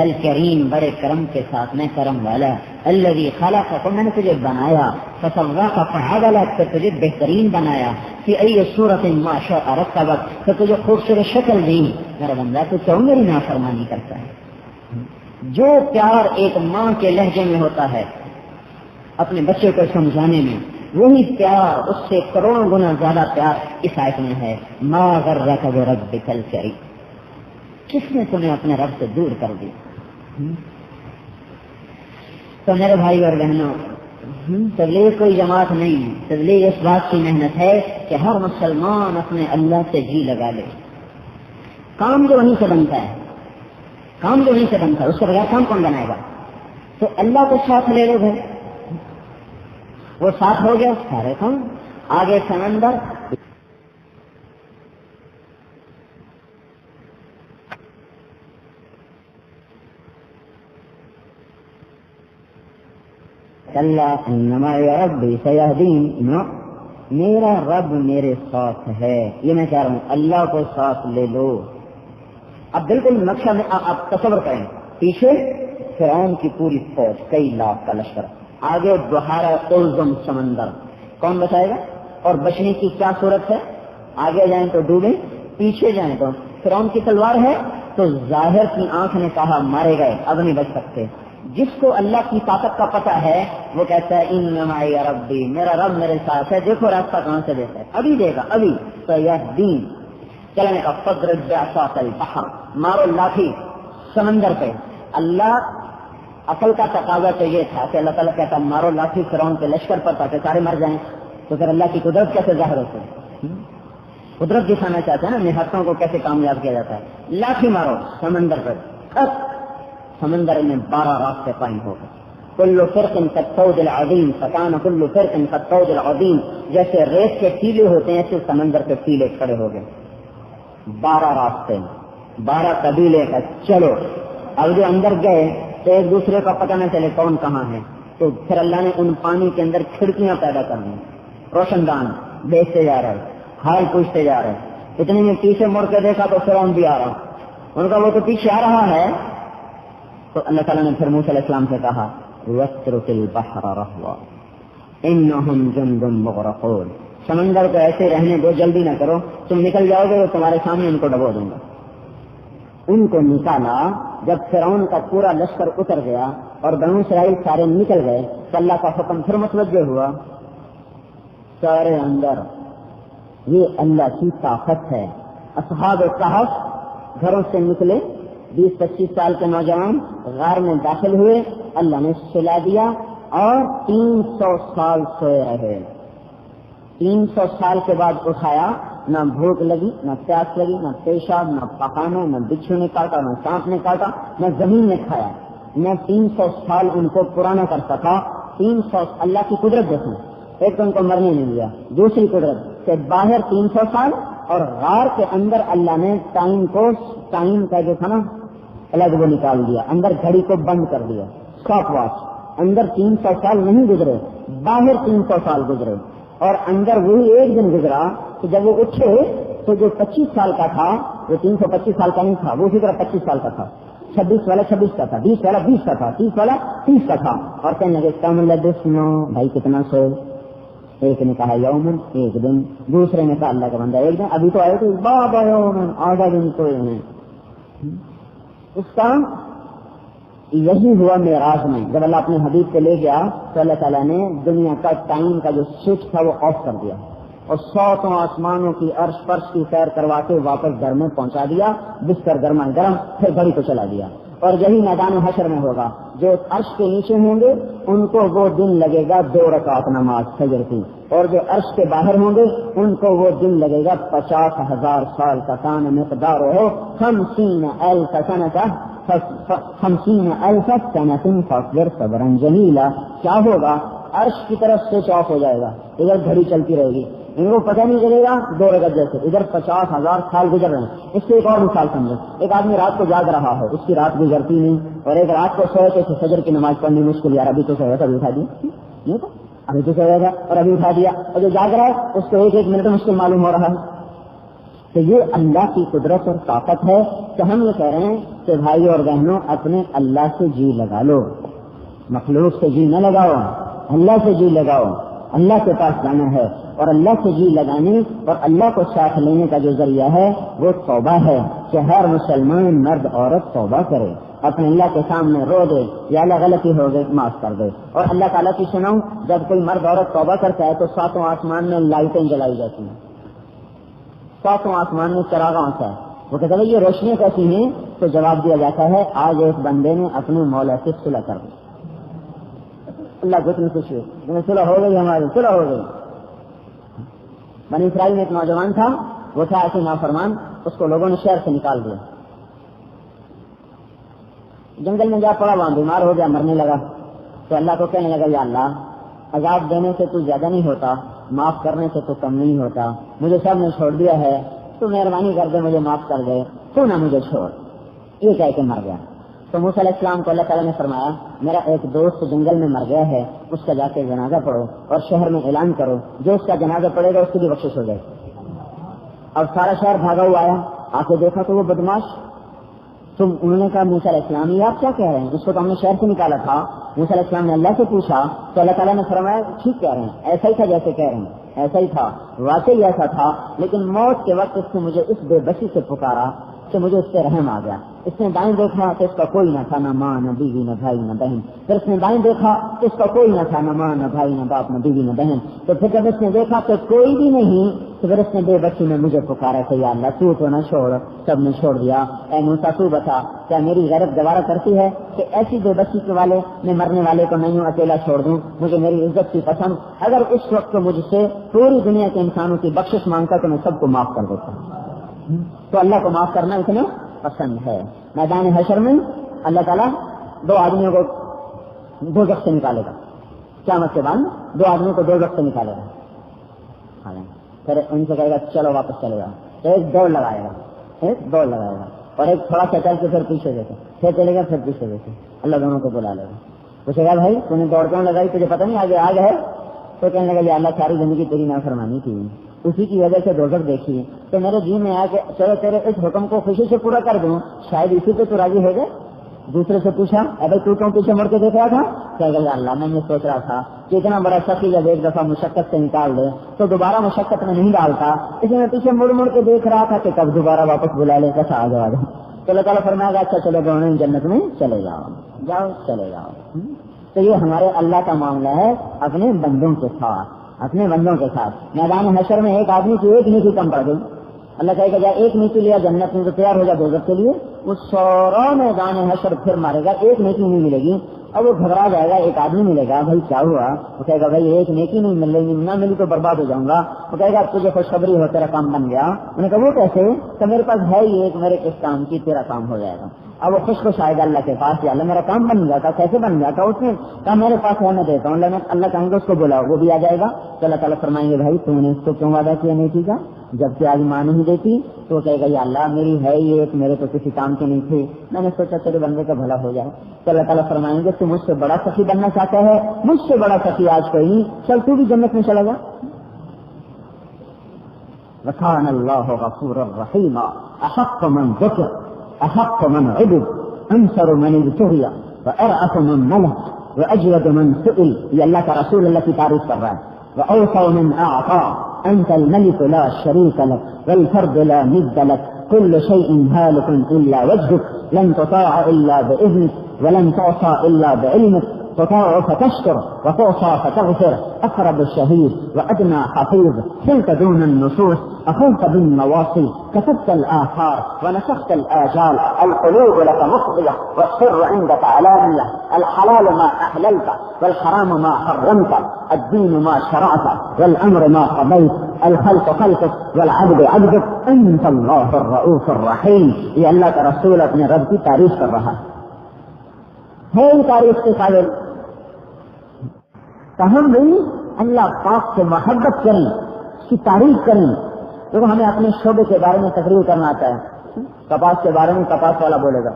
الکریم، بڑے کرم کے ساتھ، میں کرم والا، الذی خلقک، میں نے تجھے بنایا، فسواک فعدلک، تو تجھے بہترین بنایا، فی ای صورت ما شاء رکبک، تو تجھے خوبصورت شکل دی. میرا بندہ تو کیوں میری نافرمانی کرتا ہے؟ جو پیار ایک ماں کے لہجے میں ہوتا ہے اپنے بچے کو سمجھانے میں، وہی پیار اس سے کروڑوں گنا زیادہ پیار اس آیت میں ہے. ما غرک بربک الکریم، کس نے تمہیں اپنے رب سے دور کر دیا؟ تو میرے بھائی اور بہنوں، تبلیغ کوئی جماعت نہیں، تبلیغ اس بات کی محنت ہے کہ ہر مسلمان اپنے اللہ سے جی لگا لے. کام جو وہیں سے بنتا ہے، کام جو وہیں سے بنتا ہے، اس کے بغیر کام کون بنائے گا؟ تو اللہ کو ساتھ لے لو بھائی، وہ ساتھ ہو گیا سارے کام. آگے سمندر، کلا ان معی ربی سیہدین، میرا رب میرے ساتھ ہے. یہ میں کہہ رہا ہوں اللہ کو ساتھ لے لو. اب بالکل نقشہ میں آپ تصور کریں، پیچھے فرعون کی پوری فوج، کئی لاکھ کا لشکر، آگے بحیرہ قلزم سمندر، کون بچائے گا؟ اور بچنے کی کیا صورت ہے؟ آگے جائیں تو ڈوبیں، پیچھے جائیں تو فرعون کی تلوار ہے، تو ظاہر کی آنکھ نے کہا مارے گئے، اب نہیں بچ سکتے. جس کو اللہ کی طاقت کا پتہ ہے وہ کہتا ہے ان معی ربی، میرا رب میرے ساتھ ہے، دیکھو راستہ کہاں سے دیتا ہے، ابھی دے گا، ابھی. سیہدین، چلنے کا فضرب بعصاک البحر، مارو لاٹھی سمندر پہ. اللہ اصل کا تقاضا تو یہ تھا کہ اللہ تعالیٰ کہتا مارو لاٹھی فرعون کے لشکر پر تاکہ سارے مر جائیں. تو پھر اللہ کی قدرت کیسے ظاہر ہوتی ہے؟ قدرت دکھانا چاہتے ہیں نا، نہتوں کو کیسے کامیاب کیا جاتا ہے. لاٹھی مارو سمندر پر، سمندر میں 12 راستے قائم ہو گئے. کل فرق کالطود العظیم فکان کل فرق کالطود العظیم، جیسے ریت کے ٹیلے ہوتے ہیں ایسے سمندر کے ٹیلے کھڑے ہو گئے. 12 راستے، 12 قبیلے کا. چلو اب جو اندر گئے تو ایک دوسرے کا پتہ نہ چلے کون کہاں ہے، تو پھر اللہ نے ان پانی کے اندر کھڑکیاں پیدا کر دی، روشن دان دیکھتے جا رہے، حال پوچھتے جا رہے. اتنے میں پیچھے مڑ کے دیکھا تو فرعون بھی آ رہا، ان کا وہ تو پیچھے آ رہا ہے. تو اللہ تعالیٰ نے پھر موسیٰ علیہ السلام سے کہا وَاتْرُكِ الْبَحْرَ رَهْوًا إِنَّهُمْ جُنْدٌ مُغْرَقُونَ، سمندر کو ایسے رہنے دو، جلدی نہ کرو، تم نکل جاؤ گے تو تمہارے سامنے ان کو ڈبو دوں گا. ان کو نکالا. جب فرعون کا پورا لشکر اتر گیا اور بنو اسرائیل سارے نکل گئے تو اللہ کا حکم پھر متوجہ ہوا سارے اندر. یہ اللہ کی طاقت ہے. اصحاب کہف گھروں سے نکلے، 20-25 سال کے نوجوان غار میں داخل ہوئے، اللہ نے سلا دیا اور 300 سال سوئے رہے. 300 سال کے بعد اٹھایا، نہ بھوک لگی، نہ پیاس لگی، نہ پیشاب، نہ پخانا، نہ بچھو نے کاٹا، نہ سانپ نے کاٹا، نہ زمین نے کھایا. میں 300 سال ان کو پرانا کر سکا. 300 اللہ کی قدرت دیکھیں، ایک تو ان کو مرنے نہیں دیا، دوسری قدرت کہ باہر 300 سال اور غار کے اندر اللہ نے ٹائم کا جو تھا نا الگ وہ نکال دیا، اندر گھڑی کو بند کر دیا. Stop watch. اندر 300 سال نہیں گزرے, باہر 300 سال گزرے, اور اندر وہی ایک دن گزرا کہ جب وہ اٹھے تو جو 25 سال کا تھا وہ 325 سال کا نہیں تھا, وہ اسی طرح 25 سال کا تھا, 26 والا 26 کا تھا, 20 والا 20 کا تھا, 30 والا 30 کا تھا. اور کہنے لگے کم لبثنا, بھائی کتنا سو؟ ایک نے کہا یومن, ایک دن. دوسرے نے کہا اللہ کا بندہ ایک دن, ابھی تو آئے تو بابا یومن, آدھا دن سوئے ہیں. اس کا یہی ہوا معراج میں, جب اللہ اپنے حبیب کو لے گیا تو اللہ تعالیٰ نے دنیا کا ٹائم کا جو سوئچ تھا وہ آف کر دیا, اور 100 آسمانوں کی عرش فرش کی سیر کروا کے واپس گھر میں پہنچا دیا, بستر گرما گرم, پھر گھڑی کو چلا دیا. اور یہی میدان حشر میں ہوگا, جو عرش کے نیچے ہوں گے ان کو وہ دن لگے گا 2 رکعت نماز فجر کی, اور جو عرش کے باہر ہوں گے ان کو وہ دن لگے گا 50,000 سال کا. کان مقدار ہو 50,000 سنة 50,000 سنة فاصبر صبرا جمیلا. کیا ہوگا؟ عرش کی طرف سوئچ آف ہو جائے گا, ادھر گھڑی چلتی رہے گی, ان کو پتہ نہیں چلے گا 2 رکعت جیسے, ادھر 50,000 سال گزر رہے ہیں. اس سے ایک اور مثال سمجھو, ایک آدمی رات کو جاگ رہا ہے, اس کی رات گزرتی نہیں, اور ایک رات کو سوئے تو فجر کی نماز پڑھنی مشکل, یار ابھی تو سویا تھا, ابھی اٹھا دیا, نہیں تو ابھی تو سویا تھا اور ابھی اٹھا دیا, اور جو جاگ رہا ہے اس کو ایک منٹ مشکل معلوم ہو رہا ہے. تو یہ اللہ کی قدرت اور طاقت ہے. تو ہم یہ کہہ رہے ہیں کہ بھائی اور بہنوں, اپنے اللہ سے جی لگا لو, مخلوق سے جی نہ لگاؤ, اللہ سے جی لگاؤ. اللہ کے پاس جانا ہے, اور اللہ سے جی لگانے اور اللہ کو ساتھ لینے کا جو ذریعہ ہے وہ توبہ ہے, کہ ہر مسلمان مرد عورت توبہ کرے, اپنے اللہ کے سامنے رو دے, یا اللہ غلطی ہو گئی معاف کر دے. اور اللہ تعالیٰ کی سناؤں, جب کوئی مرد عورت توبہ کرتا ہے تو 7 آسمان میں لائٹیں جلائی جاتی ہیں, 7 آسمان میں چراغاں سے. وہ کہتے ہیں یہ روشنیاں کیسی ہیں؟ تو جواب دیا جاتا ہے آج ایک بندے نے اپنے مولا سے صلح کر دی. اللہ کو اتنی خوشی ہے, صلح ہو گئی, ہماری صلح ہو گئی. بنی اسرائیل میں ایک نوجوان تھا, وہ تھا ایسے نافرمان, اس کو لوگوں نے شہر سے نکال دیا, جنگل میں جا پڑا, وہاں بیمار ہو گیا, مرنے لگا. تو اللہ کو کہنے لگا یا اللہ عذاب دینے سے تو زیادہ نہیں ہوتا, معاف کرنے سے تو کم نہیں ہوتا, مجھے سب نے چھوڑ دیا ہے, تو مہربانی کر دے, مجھے معاف کر دے, تو نہ مجھے چھوڑ. یہ کہہ کے مر گیا. تو موسیٰ علیہ السلام کو اللہ تعالیٰ نے فرمایا میرا ایک دوست جنگل میں مر گیا ہے, اس کا جا کے جنازہ پڑھو اور شہر میں اعلان کرو, جو اس کا جنازہ پڑے گا اس کی بھی بخشش ہو جائے. اور سارا شہر بھاگا ہوا آیا, آ کے دیکھا تو وہ بدماش. تو انہوں نے کہا موسیٰ علیہ السلام یہ آپ کیا کہہ رہے ہیں, اس کو تو ہم نے شہر سے نکالا تھا. موسیٰ علیہ السلام نے اللہ سے پوچھا تو اللہ تعالیٰ نے فرمایا ٹھیک کہہ رہے ہیں, ایسا ہی تھا جیسے کہہ رہے ہیں, ایسا ہی تھا, واقعی ایسا تھا. لیکن موت کے وقت اس نے مجھے اس بے بسی سے پکارا کہ مجھے اس سے رحم آ گیا. اس نے دائیں دیکھا تو اس کا کوئی نہ تھا, نہ ماں نہ بیوی نہ بھائی نہ بہن. پھر اس نے دائیں دیکھا تو اس کا کوئی نہ تھا, نہ ماں نہ بھائی نہ باپ نہ بیوی نہ بہن. تو پھر جب اس نے دیکھا تو کوئی بھی نہیں, تو پھر اس نے بے بسی میں مجھے پکارا کہ یا اللہ تو نہ چھوڑ, سب نے چھوڑ دیا. اے موسیٰ تو بتا کیا میری غیرت گوارا کرتی ہے کہ ایسی بے بسی کے والے میں مرنے والے کو نہیں اکیلا چھوڑ دوں؟ مجھے میری عزت کی پسند, اگر اس وقت مجھ سے پوری دنیا کے انسانوں کی بخشش مانگتا تو میں سب کو معاف کر دیتا. تو اللہ کو معاف کرنا اتنا پسند ہے. میدان حشر میں اللہ تعالیٰ 2 آدمیوں کو دوزخ سے نکالے گا, قیامت کے بعد 2 آدمیوں کو دوزخ سے نکالے گا. پھر ان سے کہے گا چلو واپس چلے گا. ایک دوڑ لگائے گا, اور ایک تھوڑا سا چل کے پھر پیچھے دیکھے, پھر چلے گا, پھر پیچھے دیکھے. اللہ دونوں کو بلا لے گا, پوچھے گا بھائی تم نے دوڑ کیوں لگائی, تجھے پتہ نہیں آگے ہے؟ تو کہنے لگا یا اللہ ساری زندگی تیری نافرمانی کی, اسی کی وجہ سے دوزخ دیکھی, تو میرے جی میں آ کے چلو تیرے اس حکم کو خوشی سے پورا کر دوں, شاید اسی پہ تو راضی ہو گئے. دوسرے سے پوچھا ابھی تو کیوں پیچھے مڑ کے دیکھ رہا تھا؟ کہہ گیا اللہ میں یہ سوچ رہا تھا کہ اتنا بڑا شخص جب ایک دفعہ مشقت سے نکال دے تو دوبارہ مشقت میں نہیں ڈالتا, اس لیے میں پیچھے مڑ مڑ کے دیکھ رہا تھا کہ کب دوبارہ واپس بلا لے, کیسا آ جاؤ. تو اللہ تعالیٰ فرمائے گا اچھا چلو دونوں جنت میں چلے جاؤ چلے جاؤ. تو یہ ہمارے اللہ کا معاملہ ہے اپنے بندوں کے ساتھ. میدان حشر میں ایک آدمی کی ایک نیکی کم پڑ گئی, اللہ کہے گا جا ایک نیکی لیا جنت میں تو تیار ہو جا دوزخ کے لیے. وہ سورا میدان حشر پھر مارے گا, ایک نیکی نہیں ملے گی. اب وہ گھبرا جائے گا, ایک آدمی ملے گا, بھائی کیا ہوا؟ وہ کہے گا بھائی ایک نیکی نہیں ملے گی, نہ ملی تو برباد ہو جاؤں گا. وہ کہے گا تجھے خوشخبری ہو تیرا کام بن گیا. انہوں نے کہا وہ کیسے؟ تو میرے پاس ہے ہی ایک, میرے کس کام کی, تیرا کام ہو جائے گا. اب وہ خوش آئے گا اللہ کے پاس, یا اللہ میرا کام بن گیا تھا, کیسے بن گیا تھا؟ اس نے کہا میرے پاس ہے میں دیتا ہوں. اللہ کہیں گے اس کو بلاؤ, وہ بھی آ جائے گا. تو اللہ تعالیٰ فرمائیں گے بھائی تم نے اس کو کیوں وعدہ کیا نیکی کا؟ جبکہ آج ماں نہیں دیتی تو وہ کہے گا یا اللہ میری ہے یہ ایک، میرے تو کسی کام کے نہیں تھے، میں نے سوچا تیرے بندے کا بھلا ہو جائے، تو اللہ تعالیٰ فرمائیں گے تو مجھ سے بڑا سخی بننا چاہتا ہے، مجھ سے بڑا سخی آج کوئی نہیں، چل تو بھی جنت میں چلا جا۔ وَكَانَ اللَّهُ غَفُورًا رَحِيمًا أَحَقَّ مَنْ ذُكِرَ أَحَقَّ مَنْ عُبِدَ أَنْصَرُ مَنِ ابْتُغِيَ وَأَرْأَفُ مَنْ مَلَكَ وَأَجْوَدُ مَنْ سُئِلَ۔ یہ اللہ کا رسول اللہ کی تعریف کر رہا ہے۔ وَأَوْصَوْ مِنْ أَعْطَى أَنْتَ الْمَلِكُ لَا شَرِيكَ لَكَ وَالْفَرْدُ لَا نِدَّ لَكَ كُلُّ شَيْءٍ هَالِكٌ إِلَّا وَجْهُكَ لَنْ تُطَاعَ إِلَّا بِإِذْنِكَ وَلَنْ تُعْصَى إِلَّا بِعِلْمِكَ تطاع فتشكر وتعصى فتغفر أقرب الشهيد وأدنى حفيظ سلت دون النصوص أخذت بالنواصي كتبت الآثار ونسخت الآجال القلوب لك مفضية والسر عندك علانية الحلال ما أحللت والحرام ما حرمت الدين ما شرعت والأمر ما قضيت الخلق خلقك والعبد عبدك أنت الله الرؤوف الرحيم۔ یہ اللہ کا رسول اپنے رب کی تعریف کر رہا ہے تعریف کے قابل۔ تو ہم بھی اللہ پاک سے محبت کریں، اس کی تعریف کریں۔ تو ہمیں اپنے شعبے کے بارے میں تقریر کرنا آتا ہے، کپاس کے بارے میں کپاس والا بولے گا،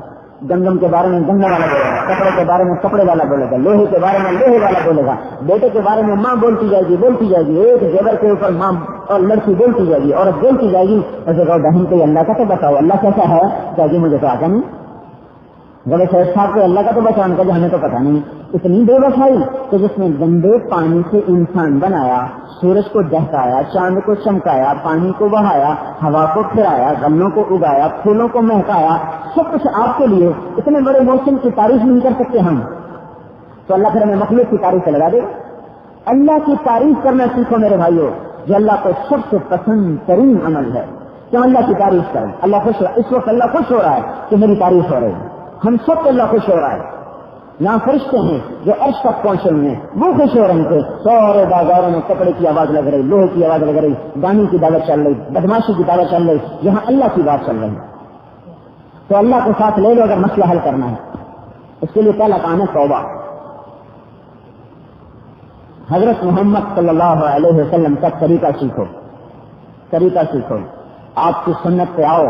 گندم کے بارے میں گندم والا بولے گا، کپڑے کے بارے میں کپڑے والا بولے گا، لوہے کے بارے میں لوہے والا بولے گا، بیٹے کے بارے میں ماں بولتی جائے گی ایک زیور کے اوپر ماں اور لڑکی بولتی جائے گی، عورت بولتی جائے گی، ایسے کہو بہن کو اللہ کا تو بتاؤ اللہ کیسا ہے، کہے گی مجھے تو آتا نہیں۔ جب شیخ صاحب کو اللہ کا تو بچانے کا ہمیں تو پتا نہیں، اتنی بے وفائی کہ جس نے گندے پانی سے انسان بنایا، سورج کو دہکایا، چاند کو چمکایا، پانی کو بہایا، ہوا کو پھرایا، غلوں کو اگایا، پھولوں کو مہکایا، سب کچھ آپ کے لیے، اتنے بڑے موسم کی تعریف نہیں کر سکتے ہم، تو اللہ پھر ہمیں مخلوق کی تعریف سے لگا دے۔ اللہ کی تعریف کرنا سیکھو میرے بھائیو، جو اللہ کو سب سے پسند ترین عمل ہے۔ کیوں اللہ کی تعریف کریں؟ اللہ خوش ہو، اس وقت اللہ خوش ہو رہا ہے کہ میری تعریف ہو رہی ہے، ہم سب کو اللہ خوش ہو رہا ہے۔ یہاں فرشتے ہیں جو عرش تک پہنچے ہوئے ہیں، وہ خوش ہو رہے تھے، سارے بازاروں میں کپڑے کی آواز لگ رہی، لوہے کی آواز لگ رہی، گانے کی دعوت چل رہی، بدماشی کی دعوت چل رہی، یہاں اللہ کی بات چل رہی ہے۔ تو اللہ کو ساتھ لے لو اگر مسئلہ حل کرنا ہے۔ اس کے لیے پہلا کام ہے توبہ۔ حضرت محمد صلی اللہ علیہ وسلم کا طریقہ سیکھو، آپ کی سنت پہ آؤ۔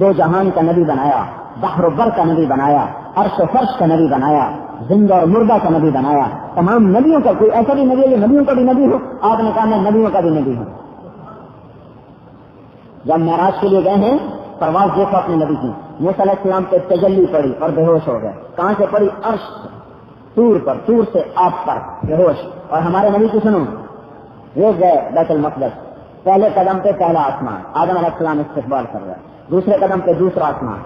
دو جہان کا نبی بنایا، بحر و بر کا نبی بنایا، عرش و فرش کا نبی بنایا، زندہ اور مردہ کا نبی بنایا، تمام نبیوں کا کوئی ایسا بھی نبی ہے جو نبیوں کا بھی نبی ہو؟ آپ نے کہا میں نبیوں کا بھی نبی ہوں۔ جب معراج کے لیے گئے ہیں، پرواز دیکھو اپنے نبی کی، موسیٰ علیہ السلام پہ تجلی پڑی اور بے ہوش ہو گئے۔ کہاں سے پڑی؟ عرش، طور سے آپ پر بے ہوش۔ اور ہمارے نبی کی سنو، وہ گئے بیت المقدس، پہلے قدم پہ پہلا آسمان، آدم علیہ السلام استقبال کر رہا ہے، دوسرے قدم پہ دوسرا آسمان،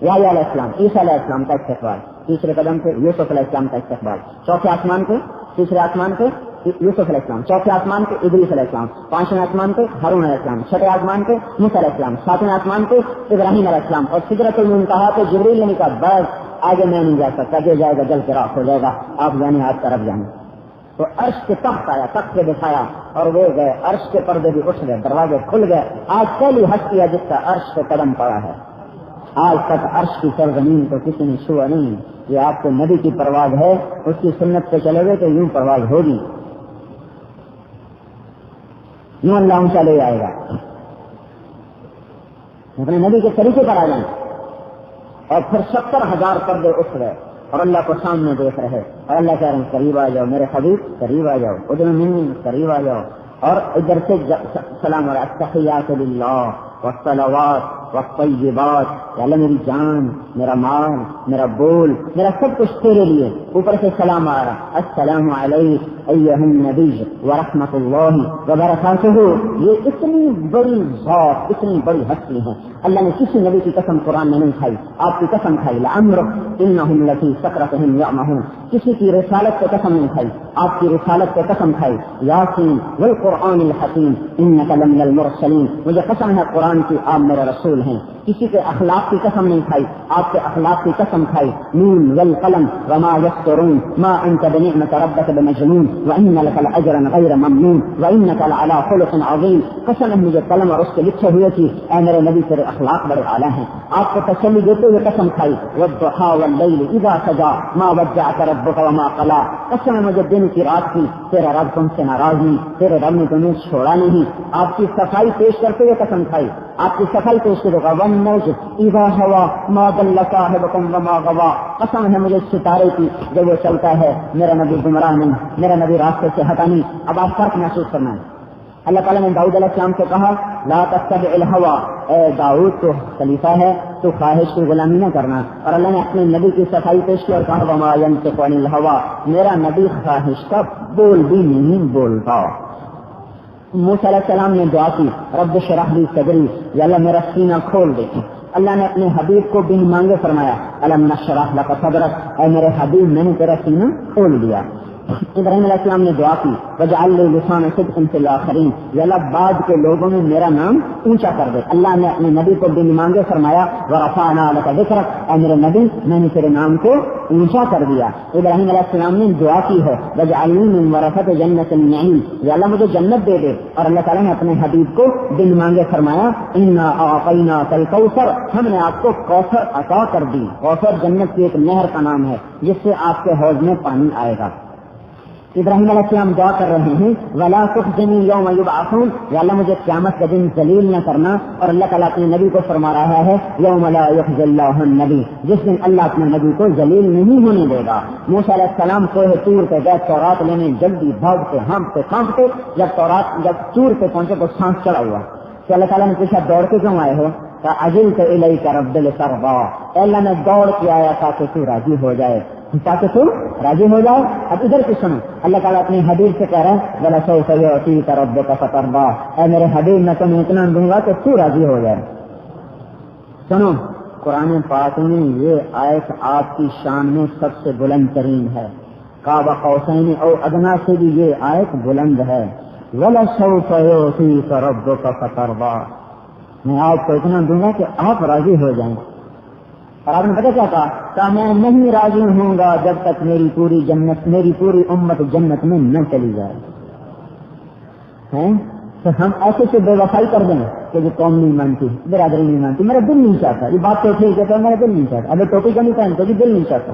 یحییٰ علیہ السلام، عیسیٰ علیہ السلام کا استقبال، تیسرے قدم پہ یوسف علیہ السلام کا استقبال، چوتھے آسمان پہ، تیسرے آسمان پہ یوسف علیہ السلام، چوتھے آسمان پہ ادریس علیہ السلام، پانچویں آسمان پہ ہارون علیہ السلام، چھٹے آسمان پہ موسیٰ علیہ السلام، ساتویں آسمان پہ ابراہیم علیہ السلام، اور سدرۃ المنتہا پہ جبریل نے کہا بس آگے میں نہیں جا سکتا، جو جائے گا جل کے راکھ ہو جائے گا، آپ جانے آپ طرف جانے۔ تو عرش کے تخت آیا، تخت سے دکھایا اور وہ گئے، عرش کے پردے بھی اٹھ گئے، دروازے کھل گئے۔ آج پہلی ہستی ہے جس کا عرش پہ قدم پڑا ہے، آج تک عرش کی سرزمین کو کسی نے چھوا نہیں۔ یہ آپ کو نبی کی پرواز ہے، اس کی سنت پہ چلے گئے تو یوں پرواز ہوگی، یوں اللہ اونچا لے آئے گا۔ اپنے نبی کے طریقے پر آ جائیں، اور پھر 70,000 پردے اٹھ گئے اور اللہ کو سامنے دیکھ رہے، اور اللہ کہہ رہے ہیں قریب آ جاؤ میرے حبیب، قریب آ جاؤ، ادھر منی قریب آ جاؤ، اور ادھر سے سلام علیہ التحیات للہ والصلوات والطیبات، کہ اللہ میری جان، میرا مال، میرا بول، میرا سب کچھ تیرے لیے، اوپر سے سلام آ رہا، السلام علیک ایھا النبی ورحمۃ اللہ وبرکاتہ۔ یہ اتنی بڑی ذات، اتنی بڑی ہستی ہے، اللہ نے کسی نبی کی قسم قرآن میں نہیں کھائی، آپ کی قسم کھائی، لعمرک انہم لفی سکرتہم یعمہون، کسی کی رسالت پہ قسم نہیں کھائی، آپ کی رسالت پہ قسم کھائی، یاسین والقرآن الحکیم انک لمن المرسلین، مجھے قسم ہے قرآن کی آپ میرے رسول ہیں، کسی کے اخلاق کی قسم نہیں کھائی، آپ کے اخلاق کی قسم کھائی. نون والقلم وما يسطرون ما انت بنعمة ربك بمجنون وان لك لاجرا غير ممنون وانك لعلى خلق عظيم. قسم ہے مجھے قلم اور اس کے لکھے ہوئے کی، اے میرے نبی تیرے اخلاق بڑے اعلیٰ ہیں. آپ کو تسلی دیتے ہوئے قسم کھائی، والضحى والليل اذا سجى ما ودعك ربك وما قلى. قسم ہے مجھے دن کی رات کی، تیرا رب تم سے ناراض نہیں، تیرے رب نے تمہیں چھوڑا نہیں. آپ کی صفائی پیش کرتے ہوئے قسم کھائی، آپ کی صفائی پیش کرے گا. والنجم اذا هوى ما ضل صاحبكم وما غوى. قسم ہے مجھے ستارے کی جب وہ چلتا ہے، میرا نبی گمراہ نہیں، میرا نبی راستے سے ہٹا نہیں. اب آپ فرق محسوس کرنا ہے. اللہ تعالیٰ نے داؤد علیہ السلام سے کہا لا تتبع الهوى، اے داؤد تو خلیفہ ہے، تو خواہش کی غلامی نہ کرنا. اور اللہ نے اپنے نبی کی صفائی پیش کی اور کہا وما ينطق عن الهوى، میرا نبی خواہش کا بول بھی نہیں بولتا. موسیٰ علیہ السلام نے دعا کی رب اشرح لی صدری، یا اللہ میرا سینہ کھول دے. اللہ نے اپنے حبیب کو بن مانگے فرمایا الم نشرح لک صدرک، اے میرے حبیب میں نے تیرا سینہ کھول دیا. ابراہیم علیہ السلام نے دعا کی وجعل لی لسان صدق فی الاخرین، یا اللہ بعد کے لوگوں میں میرا نام اونچا کر دے. اللہ نے اپنے نبی کو بن مانگے فرمایا ورفعنا لک ذکرک، اے میرے نبی میں نے تیرے نام کو اونچا کر دیا. ابراہیم علیہ السلام نے دعا کی ہے وجعلنی من ورثۃ جنت النعیم، یا اللہ مجھے جنت دے دے. اور اللہ تعالیٰ نے اپنے حبیب کو بن مانگے فرمایا انا اعطیناک الکوثر، ہم نے آپ کو کوثر عطا کر دی. کوثر جنت کی ایک نہر کا نام ہے جس سے آپ کے حوض میں پانی آئے گا. ابراہیم علیہ السلام دعا کر رہے ہیں ولا تخزنی یوم یبعثون، یا اللہ مجھے قیامت کے دن ذلیل نہ کرنا. اور اللہ تعالیٰ اپنے نبی کو فرما رہا ہے یوم لا یخزی اللہ النبی، جس دن اللہ اپنے نبی کو ذلیل نہیں ہونے دے گا. موسیٰ علیہ السلام کوہ طور پہ گئے تورات لینے، جلدی بھاگتے ہانپتے کانپتے. جب طور پہ پہنچے تو سانس چڑھا ہوا. تو اللہ تعالیٰ نے پوچھا دوڑ کے کیوں آئے ہو؟ فعجلت الیک رب لترضی، اللہ نے دوڑ کے آیا تاکہ تو راضی ہو جائے، تاکہ تو راضی ہو جاؤ. اب ادھر کی سنو، اللہ تعالیٰ اپنے حبیب سے کہہ رہے ہیں وَلَسَوْفَ يُعْطِيكَ رَبُّكَ فَتَرْضَىٰ، اے میرے حبیب میں تمہیں اتنا دوں گا کہ تو راضی ہو جائے. سنو، قرآن پاک میں یہ آیت آپ کی شان میں سب سے بلند ترین ہے. قاب قوسین او ادنا سے بھی یہ آیت بلند ہے. وَلَسَوْفَ يُعْطِيكَ رَبُّكَ فَتَرْضَىٰ، میں آپ کو اتنا دوں گا کہ آپ راضی ہو جائیں. اور آپ نے پتہ کیا کہا میں نہیں راضی ہوں گا جب تک میری پوری جنت، میری پوری امت جنت میں نہ چلی جائے. تو ہم ایسے سے بے وفائی کر دیں کہ جو قوم نہیں مانتی، برادری نہیں مانتی، میرا دل نہیں چاہتا. یہ بات تو ٹھیک ہے تو میرا دل نہیں چاہتا. ابھی ٹوپی کا نہیں پہنتے بھی دل نہیں چاہتا.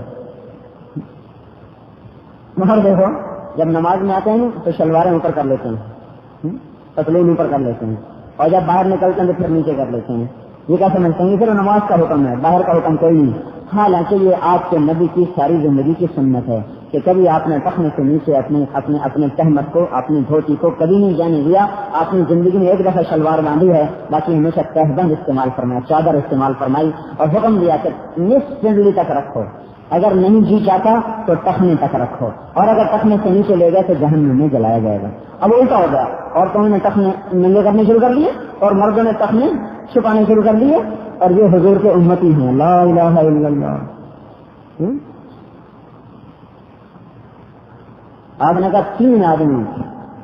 مگر دیکھو جب نماز میں آتے ہیں تو شلواریں اوپر کر لیتے ہیں، پتلون اوپر کر لیتے ہیں، اور جب باہر نکلتے ہیں تو پھر نیچے کر لیتے ہیں. یہ کیا سمجھتے ہیں؟ پھر نماز کا حکم ہے، باہر کا حکم کوئی نہیں. حالانکہ یہ آپ کے نبی کی ساری زندگی کی سنت ہے کہ کبھی آپ نے ٹخنے سے نیچے اپنے تہمت کو، اپنی دھوتی کو کبھی نہیں جانے دیا. آپ نے زندگی میں ایک دفعہ شلوار باندھی ہے، باقی ہمیشہ تہبند استعمال فرمایا، چادر استعمال فرمائی، اور حکم دیا کہ نصف پنڈلی تک رکھو. اگر نہیں جی چاہتا تو ٹخنے تک رکھو، اور اگر ٹخنے سے نیچے لے گئے تو جہنم میں جلایا جائے گا. اب الٹا ہو گیا، عورتوں نے ٹخنے ننگے کرنے شروع کر دیے اور مردوں نے ٹخنے چھپانے شروع کر دیے. اور یہ حضور کے امتی ہیں. لا الہ الا اللہ. آپ نے کہا 3 آدمی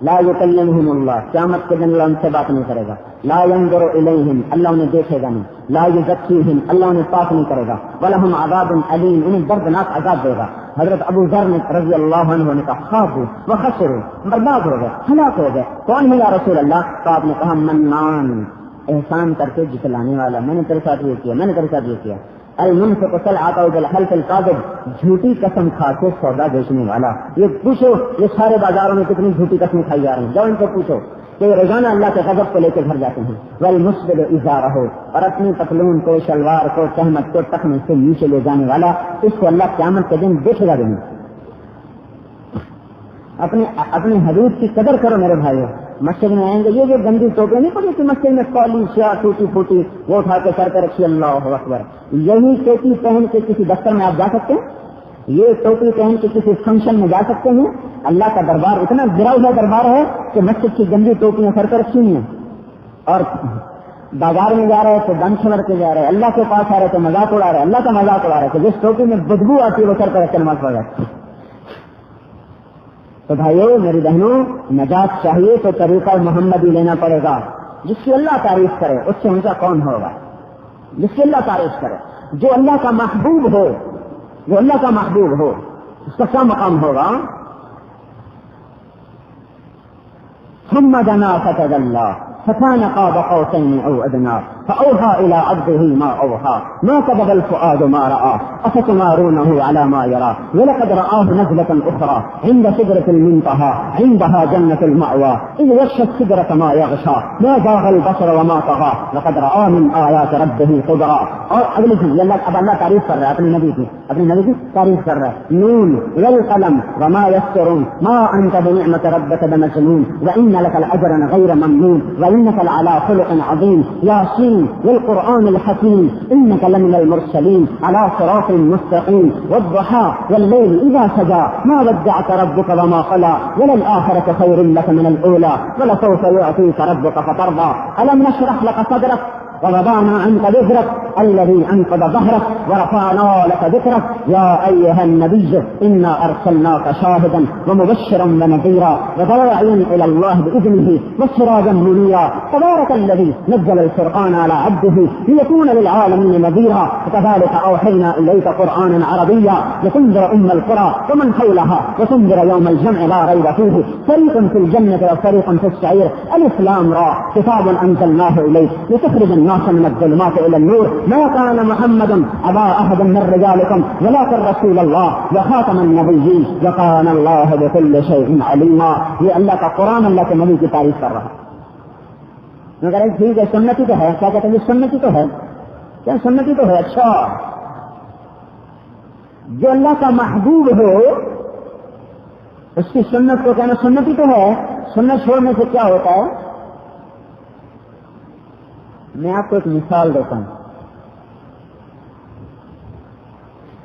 لا یکلمہم اللہ، قیامت کے دن اللہ ان سے بات نہیں کرے گا. لا ینظر الیہم، اللہ انہیں دیکھے گا نہیں. لا یزکیہم، اللہ انہیں پاک نہیں کرے گا. ولہم عذاب علیم، انہیں دردناک عذاب دے گا. حضرت ابو ذر رضی اللہ عنہ نے کہا خابوا وخسروا، برباد ہو گئے، ہلاک ہو گئے. کون ہے یا رسول اللہ؟ تو آپ نے کہا منان، احسان کر کے جتلانے والا. میں نے تیرے ساتھ یہ کیا، میں نے تیرے ساتھ یہ کیا. المنفق سلعته بالحلف الكاذب، جھوٹی قسم کھا کے سودا بیچنے والا. یہ پوچھو یہ سارے بازاروں میں کتنی جھوٹی قسمیں کھائی جا رہی ہیں، جاؤ ان کو پوچھو کہ روزانہ اللہ کے غضب کو لے کے گھر جاتے ہیں. والمسبل ازارہ، اور اپنی پتلون کو، شلوار کو، تہمت کو ٹخنے سے نیچے لے جانے والا، اس کو اللہ قیامت کے دن دیکھے گا نہیں. اپنے حدود کی قدر کرو میرے بھائیو. مسجد میں آئیں گے یہ جو گندی ٹوپی نہیں پڑی کہ مسجد میں کالی سیاہ ٹوٹی پھوٹی وہ اٹھا کے سر پہ رکھی، اللہ اکبر. یہی ٹوپی پہن کے کسی دفتر میں آپ جا سکتے ہیں؟ یہ ٹوپی پہن کے کسی فنکشن میں جا سکتے ہیں؟ اللہ کا دربار اتنا گرا ہوا دربار ہے کہ مسجد کی گندی ٹوپیاں سر پہ رکھی ہیں، اور بازار میں جا رہے تو دم چھڑ کے جا رہے، اللہ کے پاس آ رہے تو مذاق اڑا رہے، اللہ کا مذاق اڑا رہے کہ جس ٹوپی میں بدبو آتی ہے وہ سر پہ رکھ کے نماز پڑھ رہے. تو بھائیو میری بہنوں، نجات چاہیے تو طریقہ محمدی لینا پڑے گا. جس کی اللہ تعریف کرے اس سے اونچا کون ہوگا؟ جس کی اللہ تعریف کرے. جو اللہ کا محبوب ہو، جو اللہ کا محبوب ہو، اس کا کیا مقام ہوگا؟ ثم دنا فتدلى فكان قاب قوسين أو أدنى فأوحى إلى عبده ما أوحى ما كذب الفؤاد ما رأى أفتمارونه على ما يرى ولقد رآه نزلة أخرى عند سدرة المنتهى عندها جنة المأوى إذ يغشى السدرة ما يغشى ما زاغ البصر وما طغى لقد رأى من آيات ربه كبرى. اور اگلی چیز اب اللہ تعریف کر رہا ہے اپنے نبی کی تعریف کر رہا ہے. نون والقلم وما يسطرون ما أنت بنعمة ربك بمجنون وإن لك الأجر غير ممنون وإنك لعلى خلق عظيم ياسين والقرآن الحكيم إنك لمن المرسلين على صراط مستقيم والضحى والليل إذا سجى ما ودعك ربك وما قلى وللآخرة خير لك من الأولى ولسوف يعطيك ربك فترضى ألم نشرح لك صدرك ووضعنا عنك وزرك الذي أنقض ظهرك ورفعنا لك ذكرك يا أيها النبي إنا أرسلناك شاهدا ومبشرا ونذيرا وداعيا إلى الله بإذنه وسراجا منيرا تبارك الذي نزل الفرقان على عبده ليكون للعالمين نذيرا وكذلك أوحينا إليك قرآنا عربيا لتنذر أم القرى ومن حولها وتنذر يوم الجمع لا ريب فيه فريق في الجنة وفريق في السعير ألف لام را كتاب أنزلناه إليك لتخرج الناس من الظلمات إلى النور ما كان محمد أبا أحد من رجالكم ولكن رسول الله وخاتم النبيين وكان الله بكل شيء عليما. یہ اللہ کا قرآن اللہ کے نبی کی تعریف کر رہا. مگر ٹھیک ہے سنتی تو ہے. کیا کہتے ہیں سنتی تو ہے. کیا سنتی تو ہے؟ اچھا جو اللہ کا محبوب ہو اس کی سنت کو کہنا سنتی تو ہے. سنت چھوڑنے سے کیا ہوتا ہے؟ میں آپ کو ایک مثال دیتا ہوں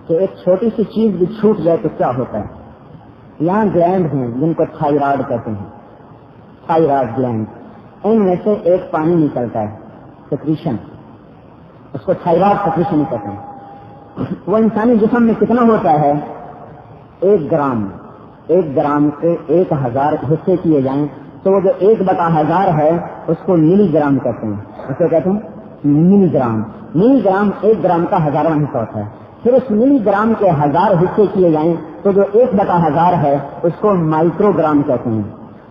کہ ایک چھوٹی سی چیز بھی چھوٹ جائے تو کیا ہوتا ہے. یہاں گلینڈ ہیں جن کو تھائرائڈ کہتے ہیں، تھائرائڈ گلینڈ. ان میں سے ایک پانی نکلتا ہے سیکریشن، اس کو تھائرائڈ سیکریشن کہتے ہیں. وہ انسانی جسم میں کتنا ہوتا ہے؟ 1 گرام. 1 گرام کے 1000 حصے کیے جائیں تو وہ جو 1/1000 ہے اس کو ملی گرام کہتے ہیں. اس کو کہتے ہیں ملی گرام. ملی گرام 1 گرام کا 1000واں حصہ ہوتا ہے. پھر اس ملی گرام کے 1000 حصے کیے جائیں تو جو 1/1000 ہے اس کو مائکرو گرام کہتے ہیں.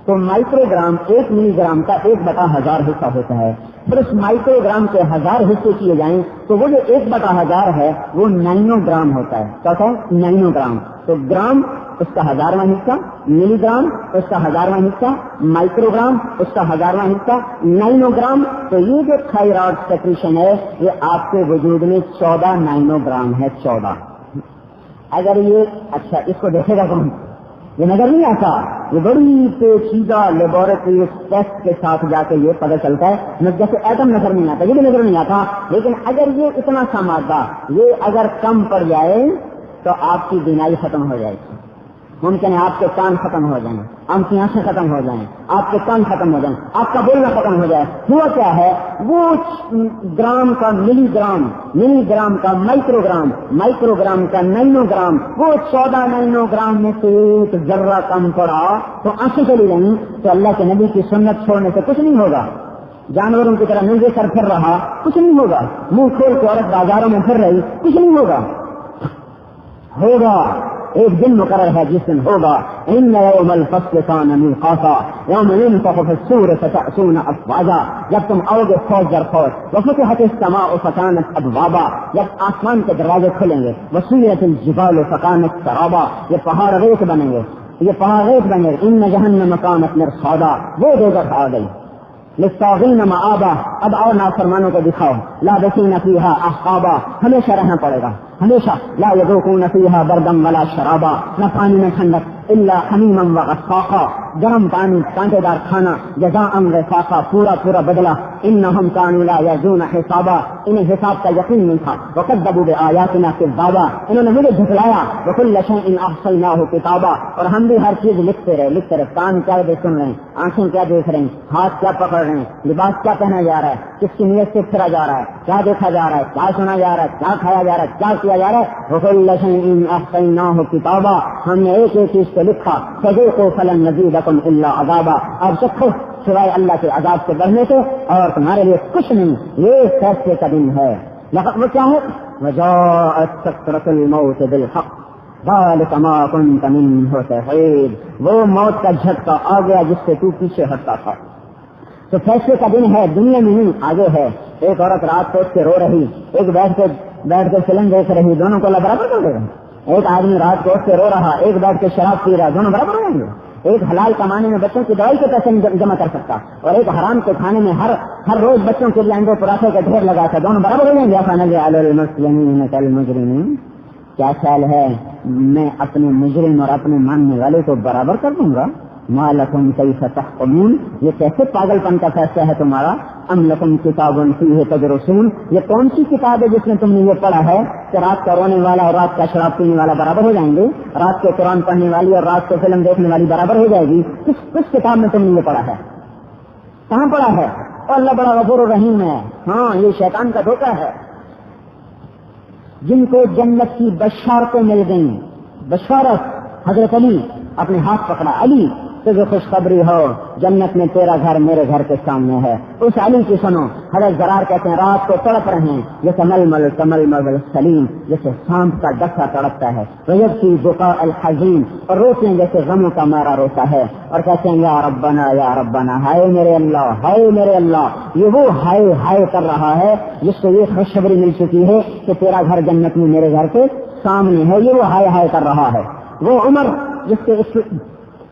تو مائکرو گرام 1 ملی گرام کا 1/1000 حصہ ہوتا ہے. پھر اس مائکرو گرام کے 1000 حصے کیے جائیں تو وہ جو 1/1000 ہے وہ نینو گرام ہوتا ہے. کیا ہوتا ہے؟ Nano gram. تو گرام اس کا 1000واں حصہ، ملی گرام اس کا 1000واں حصہ، مائکرو گرام اس کا 1000واں حصہ، نینو گرام. تو یہ جو تھائرائڈ سیکریشن ہے یہ آپ کے وجود میں 14 نینو گرام ہے. 14. اگر یہ اچھا اس کو دیکھے گا کون؟ یہ نظر نہیں آتا. یہ بڑی پیچیدہ لیبورٹری ٹیسٹ کے ساتھ جا کے یہ پتہ چلتا ہے. جیسے ایٹم نظر نہیں آتا، یہ بھی نظر نہیں آتا. لیکن اگر یہ اتنا سا مادہ یہ اگر کم پڑ جائے تو آپ کی بینائی ختم ہو جائے گی. ممکن ہے آپ کے کان ختم ہو جائیں، آپ کی آنکھیں ختم ہو جائیں، آپ کے کان ختم ہو جائیں، آپ کا بولنا ختم ہو جائے. ہوا کیا ہے؟ وہ گرام کا ملی گرام، ملی گرام کا مائکرو گرام، مائکرو گرام کا نینو گرام، وہ 14 نینو گرام میں سے ایک ذرہ کم پڑا تو آنکھیں چلی گئیں. تو اللہ کے نبی کی سنت چھوڑنے سے کچھ نہیں ہوگا. جانوروں کی طرح ننگے سر پھر رہا کچھ نہیں ہوگا. منہ کھول کے عورت بازاروں میں پھر رہی کچھ نہیں ہوگا. ہوگا ایک دن مقرر ہے جس دن ہوگا. ان یوم الفصل کان میقاتا یوم ينفخ في الصور فتأتون افواجا. جب تم آؤ گے فوج در فوج. وفتحت السماء فكانت ابوابا. جب آسمان کے دروازے کھلیں گے. وسيرت الجبال فكانت سرابا. یہ پہاڑ ریت بنیں گے، یہ پہاڑ ریت بنیں گے. ان جہنم كانت مرصادا. وہ دوزخ آ گئی. للطاغین مآبا. اب اور نافرمانوں کو دکھاؤ. لابثین فیہا احقابا. ہمیشہ رہنا پڑے گا، ہمیشہ. لا یذوقون فیہا بردا ولا شرابا. نہ پانی میں ٹھنڈک الا حمیما وغساقا. گرم پانی، کانٹے دار کھانا. جزاء وفاقا. پورا پورا بدلہ. انہم کانوا لا یرجون حسابا. انہیں حساب کا یقین نہیں تھا. وکذبوا بآیاتنا کذابا. انہوں نے مجھے جھٹلایا. وکل شیء احصیناہ کتابا. اور ہم بھی ہر چیز لکھتے رہے. کان کیا سن رہے ہیں، آنکھیں کیا دیکھ رہے ہیں، ہاتھ کیا پکڑ رہے ہیں، لباس کیا پہنا جا رہا ہے، کس کی نیت سے پھرا جا رہا ہے، کیا دیکھا جا رہا ہے، کیا سنا جا رہا ہے، کیا کھایا جا رہا ہے، کیا کیا جا رہا ہے. وکل شیء احصیناہ کتابا. ہم نے ایک ایک چیز کو لکھا. فذوقوا فلن نزیدکم الا عذابا. اب چکھو سوائے اللہ کے عذاب سے بڑھنے سے اور تمہارے لیے کچھ نہیں. یہ فیصلے کا دن ہے، وہ کیا ہے؟ وجاءت سکرۃ الموت بالحق ذلک ما كنت منه تحید، وہ موت کا جھٹکا آ گیا جس سے تو پیچھے ہٹتا تھا۔ تو فیصلے کا دن ہے، دنیا میں نہیں آگے ہے۔ ایک عورت رات کو اٹھ کے رو رہی، ایک بیٹھ کے فلم دیکھ رہی، دونوں کو اللہ برابر کر دے گا۔ ایک آدمی رات کو اٹھ کے رو رہا، ایک بیٹھ کے شراب پی رہا، دونوں برابر ہو جائیں گے۔ ایک حلال کمانے میں بچوں کی دوائی کے پیسے جمع کر سکتا اور ایک حرام کے کھانے میں ہر روز بچوں کے لیے انڈے پراٹھے کا ڈھیر لگا تھا، دونوں برابر ہو جائیں گے۔ کیا خیال ہے میں اپنے مجرم اور اپنے ماننے والے کو برابر کر دوں گا؟ ما لکم کیف تحکمون، یہ کیسے پاگل پن کا فیصلہ ہے تمہارا؟ ام لکم کتاب فیہ تدرسون، یہ کون سی کتاب ہے جس میں تم نے یہ پڑھا ہے کہ رات کا رونے والا اور رات کا شراب پینے والا برابر ہو جائیں گے، رات کو قرآن پڑھنے والی اور رات کو فلم دیکھنے والی برابر ہو جائے گی؟ کس کتاب میں تم نے یہ پڑھا ہے؟ کہاں پڑھا ہے؟ اور اللہ بڑا غفور الرحیم ہے۔ ہاں، یہ شیطان کا دھوکہ ہے۔ جن کو جنت کی بشارتیں مل گئیں، بشارت، حضرت علی اپنے ہاتھ پکڑا، علی تجھے خوشخبری ہو، جنت میں تیرا گھر میرے گھر کے سامنے ہے، اس علی کی سنو۔ حضرت زرار کہتے ہیں رات کو تڑپ رہے ہیں جیسے ململ سلیم، جیسے سانپ کا ڈسا تڑپتا ہے، رجب کی بقاء الحزین، اور روتے ہیں جیسے غموں کا مارا روتا ہے، اور کہتے ہیں یا ربنا، ہائے میرے اللہ، ہائے میرے اللہ۔ یہ وہ ہائے ہائے کر رہا ہے جس کو یہ خوشخبری مل چکی ہے کہ تیرا گھر جنت میں میرے گھر کے سامنے ہے، یہ وہ ہائے ہائے کر رہا ہے۔ وہ عمر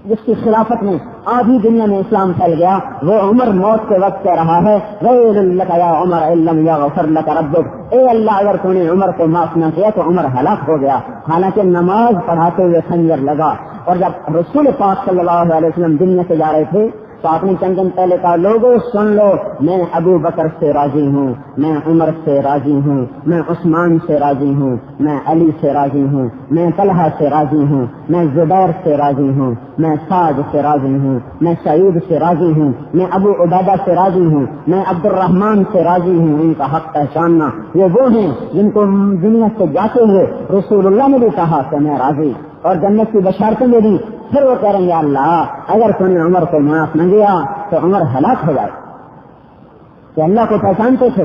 جس کی خلافت میں آدھی دنیا میں اسلام پھیل گیا، وہ عمر موت کے وقت کہہ رہا ہے ویل لک یا عمر ان لم یغفر لک ربک، اے اللہ اگر تو نے عمر کو معاف نہ کیا تو عمر ہلاک ہو گیا۔ حالانکہ نماز پڑھاتے ہوئے خنجر لگا، اور جب رسول پاک صلی اللہ علیہ وسلم دنیا سے جا رہے تھے تو آپ نے چند دن پہلے کہا لوگوں سن لو، میں ابو بکر سے راضی ہوں، میں عمر سے راضی ہوں، میں عثمان سے راضی ہوں، میں علی سے راضی ہوں، میں طلحہ سے راضی ہوں، میں زبیر سے راضی ہوں، میں سعد سے راضی ہوں، میں سعید سے راضی ہوں، میں ابو عبیدہ سے راضی ہوں، میں عبد الرحمن سے راضی ہوں۔ ان کا حق پہچاننا، یہ وہ ہیں جن کو دنیا سے جاتے ہوئے رسول اللہ نے بھی کہا کہ میں راضی، اور جنت کی بشارتیں دے دی۔ پھر وہ کہہ رہے ہیں یا اللہ اگر تم نے عمر کو معاف نہ دیا تو عمر ہلاک ہو جائے، کہ اللہ کو پہچانتے تھے۔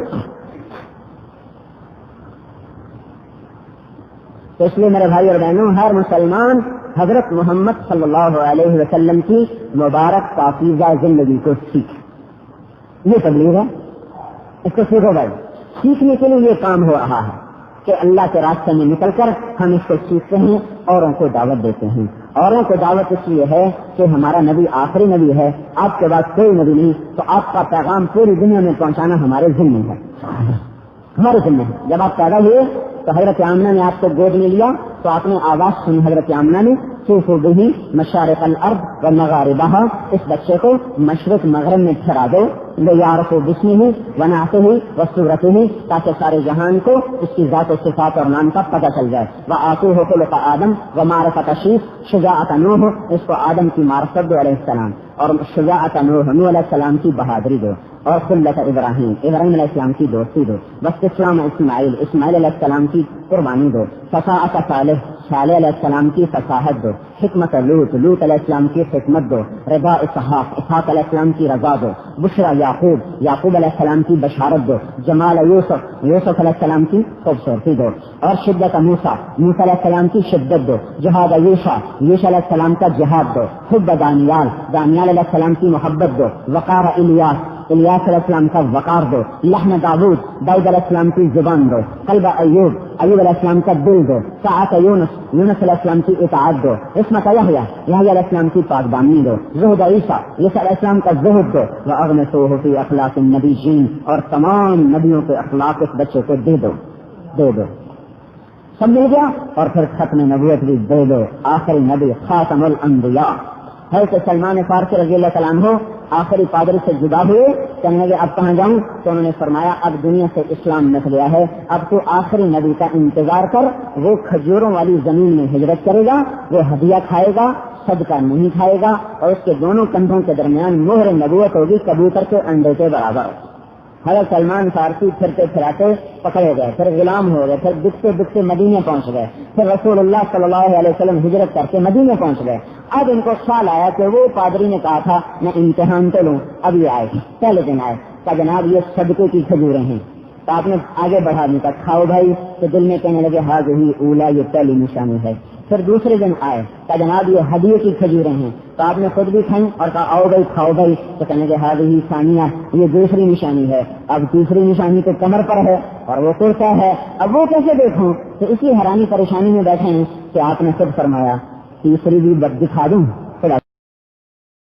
تو اس لیے میرے بھائی اور بہنوں، ہر مسلمان حضرت محمد صلی اللہ علیہ وسلم کی مبارک پاکیزہ زندگی کو سیکھ، یہ تبلیغ ہے، اس کو سیکھو بھائی۔ سیکھنے کے لیے یہ کام ہو رہا ہے کہ اللہ کے راستے میں نکل کر ہم اس کو سیکھتے ہیں، اوروں کو دعوت دیتے ہیں۔ اوروں کو دعوت اس لیے ہے کہ ہمارا نبی آخری نبی ہے، آپ کے بعد کوئی نبی نہیں، تو آپ کا پیغام پوری دنیا میں پہنچانا ہمارے ذمہ ہے، ہمارے ذمہ ہے۔ جب آپ پیدا ہوئے تو حضرت آمنہ نے آپ کو گود میں لیا تو آپ نے آواز سنی، حضرت آمنہ نے سوفو بہی مشارق الارض و مغاربہا، اس بچے کو مشرق مغرب میں پھیرا دو، لیعرفو باسمہ و نعتہ و صورتہ، تاکہ سارے جہان کو اس کی ذات و صفات اور نام کا پتہ چل جائے۔ وآتوہ خلق آدم و معرفت شیخ، شجاعت نوح، اس کو آدم کی معرفت دو علیہ السلام، اور شجاعت نوح علیہ السلام کی بہادری دو، اور خلت ابراہیم علیہ السلام کی دوستی دو، واستسلام اسماعیل علیہ السلام کی قربانی دو، فصاحت صالح علیہ السلام کی فصاحت دو، حکمت لوط علیہ السلام کی حکمت دو، رضا اسحاق علیہ السلام کی رضا دو، بشرا یعقوب علیہ السلام کی بشارت دو، جمال یوسف علیہ السلام کی خوبصورتی دو، اور شدت موسیٰ علیہ السلام کی شدت دو، جہاد یوشع علیہ السلام کا جہاد دو، حب دانیال علیہ السلام کی محبت دو، وقار الیاس علیہ السلام کا وقار دو، لحن داؤد علیہ السلام کی زبان دو، قلب ایوب علیہ السلام کا دل دو، ساعت یونس علیہ السلام کی اطاعت دو، عصمت یحییٰ علیہ السلام کی پاکدامنی دو، زہد عیسیٰ علیہ السلام کا زہد دو، واغمسوہ فی اخلاق النبیین، اور تمام نبیوں کے اخلاق اس بچے کو دے دو۔ سب مل گیا، اور پھر ختم نبوت بھی دے دو، آخری نبی خاتم الانبیاء۔ حضرت سلمان فارسی رضی اللہ تعالیٰ عنہ آخری پادری سے جدا ہوئے، کہنے لگے اب کہاں جاؤں؟ تو انہوں نے فرمایا اب دنیا سے اسلام نکل گیا ہے، اب تو آخری نبی کا انتظار کر، وہ کھجوروں والی زمین میں ہجرت کرے گا، وہ ہدیہ کھائے گا، صدقہ نہیں کھائے گا، اور اس کے دونوں کندھوں کے درمیان مہر نبوت ہوگی کبوتر کے انڈے کے برابر۔ حضرت سلمان فارسی پھرتے پھراتے پکڑے گئے، پھر غلام ہو گئے، پھر دکھتے دکھتے مدینے پہنچ گئے، پھر رسول اللہ صلی اللہ علیہ وسلم ہجرت کر کے مدینے پہنچ گئے۔ اب ان کو خیال آیا کہ وہ پادری نے کہا تھا میں امتحان تو لوں، اب یہ آئے، پہلے دن آئے، کہ جناب یہ صدقے کی کھجوریں ہیں، تو آپ نے آگے بڑھا دیا تھا کھاؤ بھائی، تو دل میں کہنے لگے ہاں یہی اولا، یہ پہلی نشانی ہے۔ پھر دوسرے دن آئے کہا جناب یہ ہدیے کی کھجوریں ہیں، تو آپ نے خود بھی کھائیں اور کہا آؤ بھائی کھاؤ بھائی، تو کہنے لگے ہاں یہی ثانیہ، یہ دوسری نشانی ہے۔ اب تیسری نشانی تو کمر پر ہے اور وہ کرتا ہے، اب وہ کیسے دیکھوں؟ تو اسی حیرانی پریشانی میں بیٹھے ہیں کہ آپ نے خود فرمایا تیسری بھی بد دکھا دوں۔